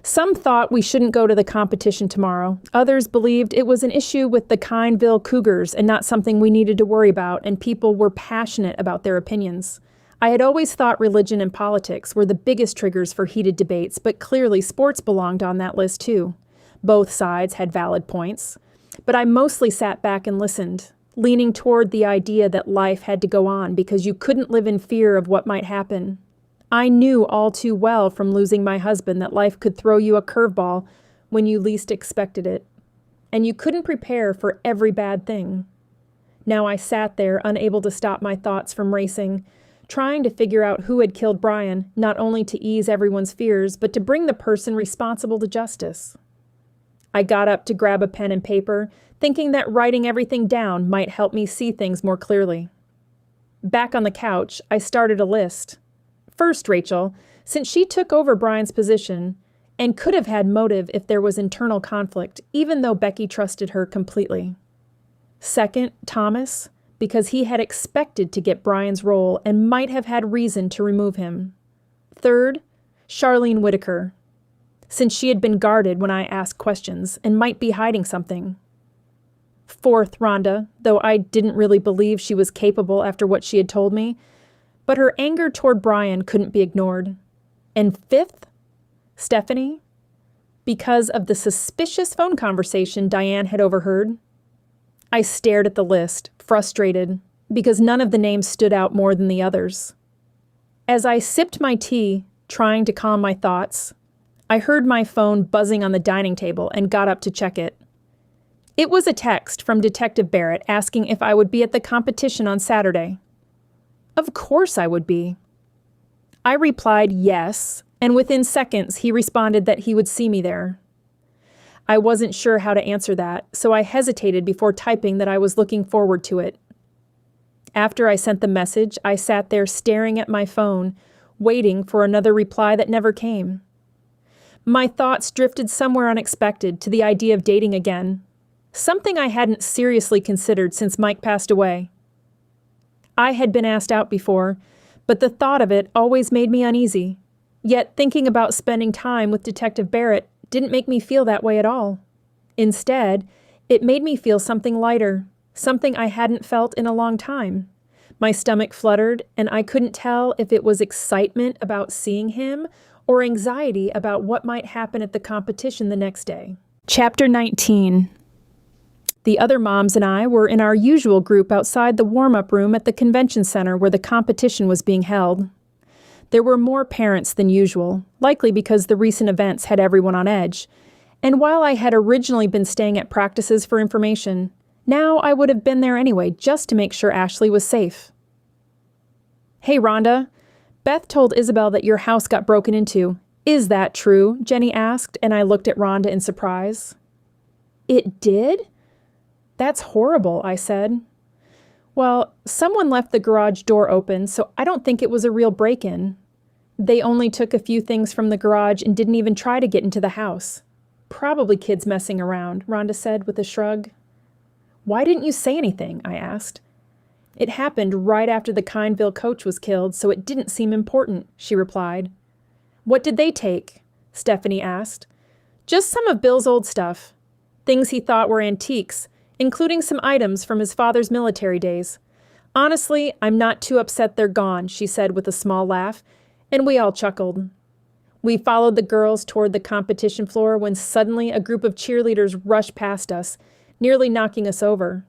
Some thought we shouldn't go to the competition tomorrow. Others believed it was an issue with the Kineville Cougars and not something we needed to worry about, and people were passionate about their opinions. I had always thought religion and politics were the biggest triggers for heated debates, but clearly sports belonged on that list too. Both sides had valid points. But I mostly sat back and listened, leaning toward the idea that life had to go on because you couldn't live in fear of what might happen. I knew all too well from losing my husband that life could throw you a curveball when you least expected it, and you couldn't prepare for every bad thing. Now I sat there, unable to stop my thoughts from racing, trying to figure out who had killed Brian, not only to ease everyone's fears, but to bring the person responsible to justice. I got up to grab a pen and paper, thinking that writing everything down might help me see things more clearly. Back on the couch, I started a list. First, Rachel, since she took over Brian's position and could have had motive if there was internal conflict, even though Becky trusted her completely. Second, Thomas, because he had expected to get Brian's role and might have had reason to remove him. Third, Charlene Whitaker, since she had been guarded when I asked questions and might be hiding something. Fourth, Rhonda, though I didn't really believe she was capable after what she had told me, but her anger toward Brian couldn't be ignored. And fifth, Stephanie, because of the suspicious phone conversation Diane had overheard. I stared at the list, frustrated, because none of the names stood out more than the others. As I sipped my tea, trying to calm my thoughts, I heard my phone buzzing on the dining table and got up to check it. It was a text from Detective Barrett asking if I would be at the competition on Saturday. Of course I would be. I replied yes, and within seconds he responded that he would see me there. I wasn't sure how to answer that, so I hesitated before typing that I was looking forward to it. After I sent the message, I sat there staring at my phone, waiting for another reply that never came. My thoughts drifted somewhere unexpected to the idea of dating again, something I hadn't seriously considered since Mike passed away. I had been asked out before, but the thought of it always made me uneasy. Yet thinking about spending time with Detective Barrett didn't make me feel that way at all. Instead, it made me feel something lighter, something I hadn't felt in a long time. My stomach fluttered, and I couldn't tell if it was excitement about seeing him or anxiety about what might happen at the competition the next day. Chapter 19. The other moms and I were in our usual group outside the warm-up room at the convention center where the competition was being held. There were more parents than usual, likely because the recent events had everyone on edge. And while I had originally been staying at practices for information, now I would have been there anyway just to make sure Ashley was safe. "Hey, Rhonda. Beth told Isabel that your house got broken into. Is that true?" Jenny asked, and I looked at Rhonda in surprise. "It did? That's horrible," I said. "Well, someone left the garage door open, so I don't think it was a real break-in. They only took a few things from the garage and didn't even try to get into the house. Probably kids messing around," Rhonda said with a shrug. "Why didn't you say anything?" I asked. "It happened right after the Kineville coach was killed, so it didn't seem important," she replied. "What did they take?" Stephanie asked. "Just some of Bill's old stuff. Things he thought were antiques, including some items from his father's military days. Honestly, I'm not too upset they're gone," she said with a small laugh, and we all chuckled. We followed the girls toward the competition floor when suddenly a group of cheerleaders rushed past us, nearly knocking us over.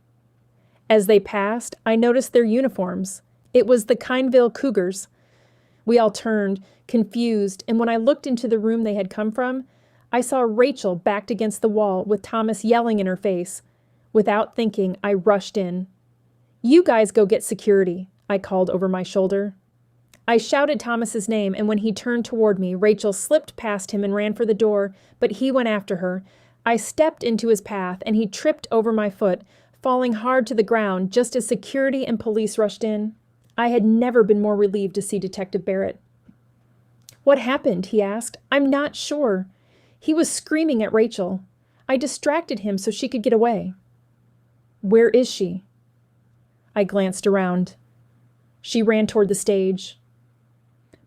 As they passed, I noticed their uniforms. It was the Kineville Cougars. We all turned, confused, and when I looked into the room they had come from, I saw Rachel backed against the wall with Thomas yelling in her face. Without thinking, I rushed in. "You guys go get security," I called over my shoulder. I shouted Thomas's name, and when he turned toward me, Rachel slipped past him and ran for the door, but he went after her. I stepped into his path, and he tripped over my foot, falling hard to the ground just as security and police rushed in. I had never been more relieved to see Detective Barrett. "What happened?" he asked. "I'm not sure. He was screaming at Rachel. I distracted him so she could get away." "Where is she?" I glanced around. She ran toward the stage.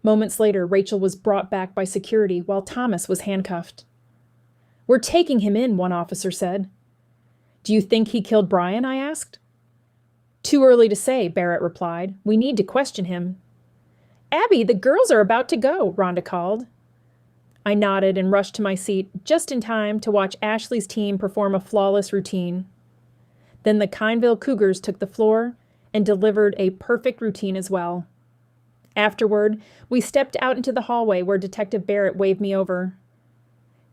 Moments later, Rachel was brought back by security while Thomas was handcuffed. "We're taking him in," one officer said. "Do you think he killed Brian?" I asked. "Too early to say," Barrett replied. "We need to question him." "Abby, the girls are about to go," Rhonda called. I nodded and rushed to my seat just in time to watch Ashley's team perform a flawless routine. Then the Kineville Cougars took the floor and delivered a perfect routine as well. Afterward, we stepped out into the hallway where Detective Barrett waved me over.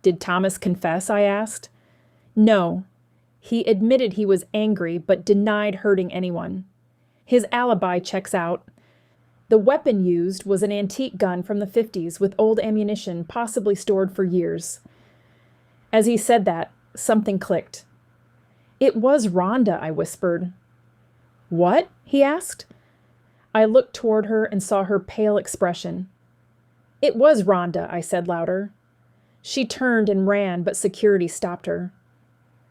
"Did Thomas confess?" I asked. "No. He admitted he was angry but denied hurting anyone. His alibi checks out. The weapon used was an antique gun from the 50s with old ammunition possibly stored for years." As he said that, something clicked. "It was Rhonda," I whispered. "What?" he asked. I looked toward her and saw her pale expression. "It was Rhonda," I said louder. She turned and ran, but security stopped her.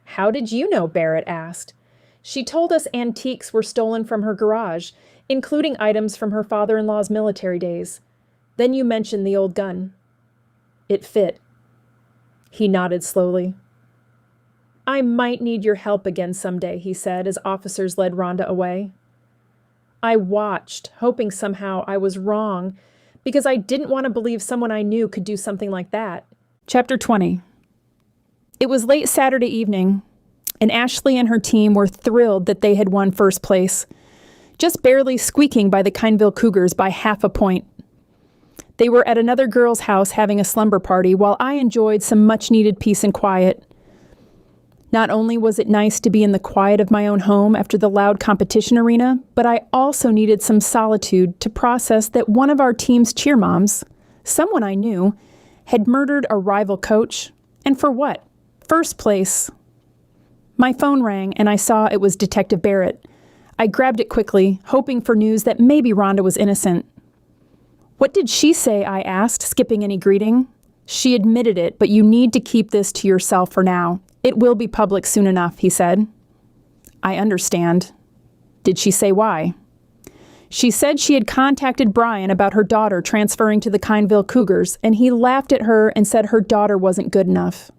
"How did you know?" Barrett asked. "She told us antiques were stolen from her garage, including items from her father-in-law's military days. Then you mentioned the old gun." "It fit." He nodded slowly. "I might need your help again someday," he said as officers led Rhonda away. I watched, hoping somehow I was wrong, because I didn't want to believe someone I knew could do something like that. Chapter 20. It was late Saturday evening, and Ashley and her team were thrilled that they had won first place, just barely squeaking by the Kineville Cougars by half a point. They were at another girl's house having a slumber party while I enjoyed some much-needed peace and quiet. Not only was it nice to be in the quiet of my own home after the loud competition arena, but I also needed some solitude to process that one of our team's cheer moms, someone I knew, had murdered a rival coach. And for what? First place. My phone rang and I saw it was Detective Barrett. I grabbed it quickly, hoping for news that maybe Rhonda was innocent. "What did she say?" I asked, skipping any greeting. "She admitted it, but you need to keep this to yourself for now. It will be public soon enough," he said. "I understand." "Did she say why?" "She said she had contacted Brian about her daughter transferring to the Kineville Cougars, and he laughed at her and said her daughter wasn't good enough.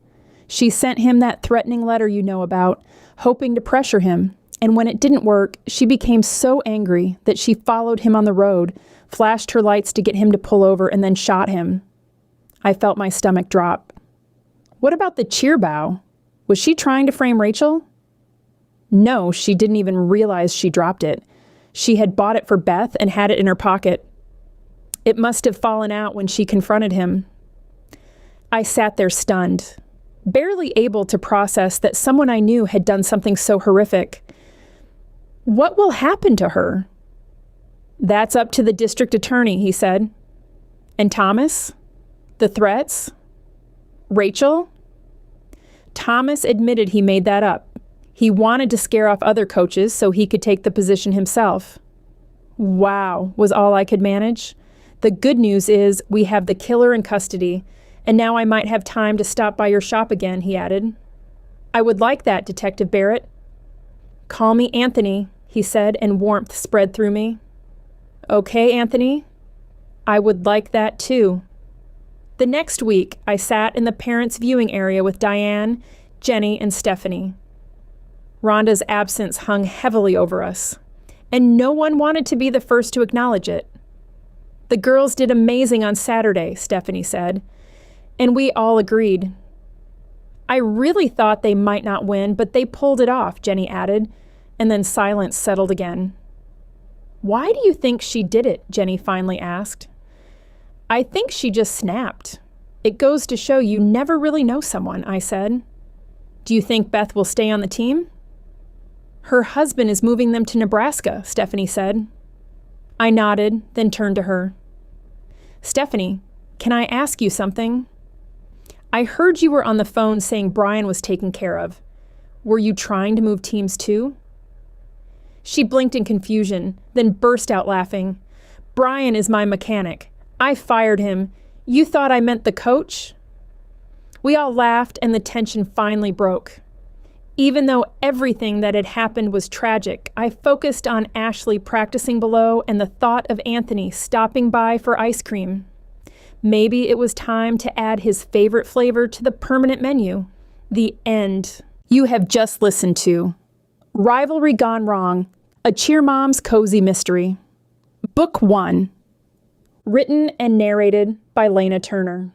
She sent him that threatening letter you know about, hoping to pressure him, and when it didn't work, she became so angry that she followed him on the road, flashed her lights to get him to pull over, and then shot him." I felt my stomach drop. "What about the cheer bow? Was she trying to frame Rachel?" "No, she didn't even realize she dropped it. She had bought it for Beth and had it in her pocket. It must have fallen out when she confronted him." I sat there stunned, barely able to process that someone I knew had done something so horrific. "What will happen to her?" "That's up to the district attorney," he said. "And Thomas? The threats? Rachel?" Thomas admitted he made that up. He wanted to scare off other coaches so he could take the position himself. "Wow," was all I could manage. "The good news is we have the killer in custody, and now I might have time to stop by your shop again," he added. "I would like that, Detective Barrett." "Call me Anthony," he said, and warmth spread through me. "Okay, Anthony. I would like that too." The next week, I sat in the parents' viewing area with Diane, Jenny, and Stephanie. Rhonda's absence hung heavily over us, and no one wanted to be the first to acknowledge it. "The girls did amazing on Saturday," Stephanie said, and we all agreed. "I really thought they might not win, but they pulled it off," Jenny added, and then silence settled again. "Why do you think she did it?" Jenny finally asked. "I think she just snapped. It goes to show you never really know someone," I said. "Do you think Beth will stay on the team?" "Her husband is moving them to Nebraska," Stephanie said. I nodded, then turned to her. "Stephanie, can I ask you something? I heard you were on the phone saying Brian was taken care of. Were you trying to move teams too?" She blinked in confusion, then burst out laughing. "Brian is my mechanic. I fired him. You thought I meant the coach?" We all laughed, and the tension finally broke. Even though everything that had happened was tragic, I focused on Ashley practicing below and the thought of Anthony stopping by for ice cream. Maybe it was time to add his favorite flavor to the permanent menu. The end. You have just listened to Rivalry Gone Wrong, a Cheer Mom's Cozy Mystery. Book 1. Written and narrated by Lena Turner.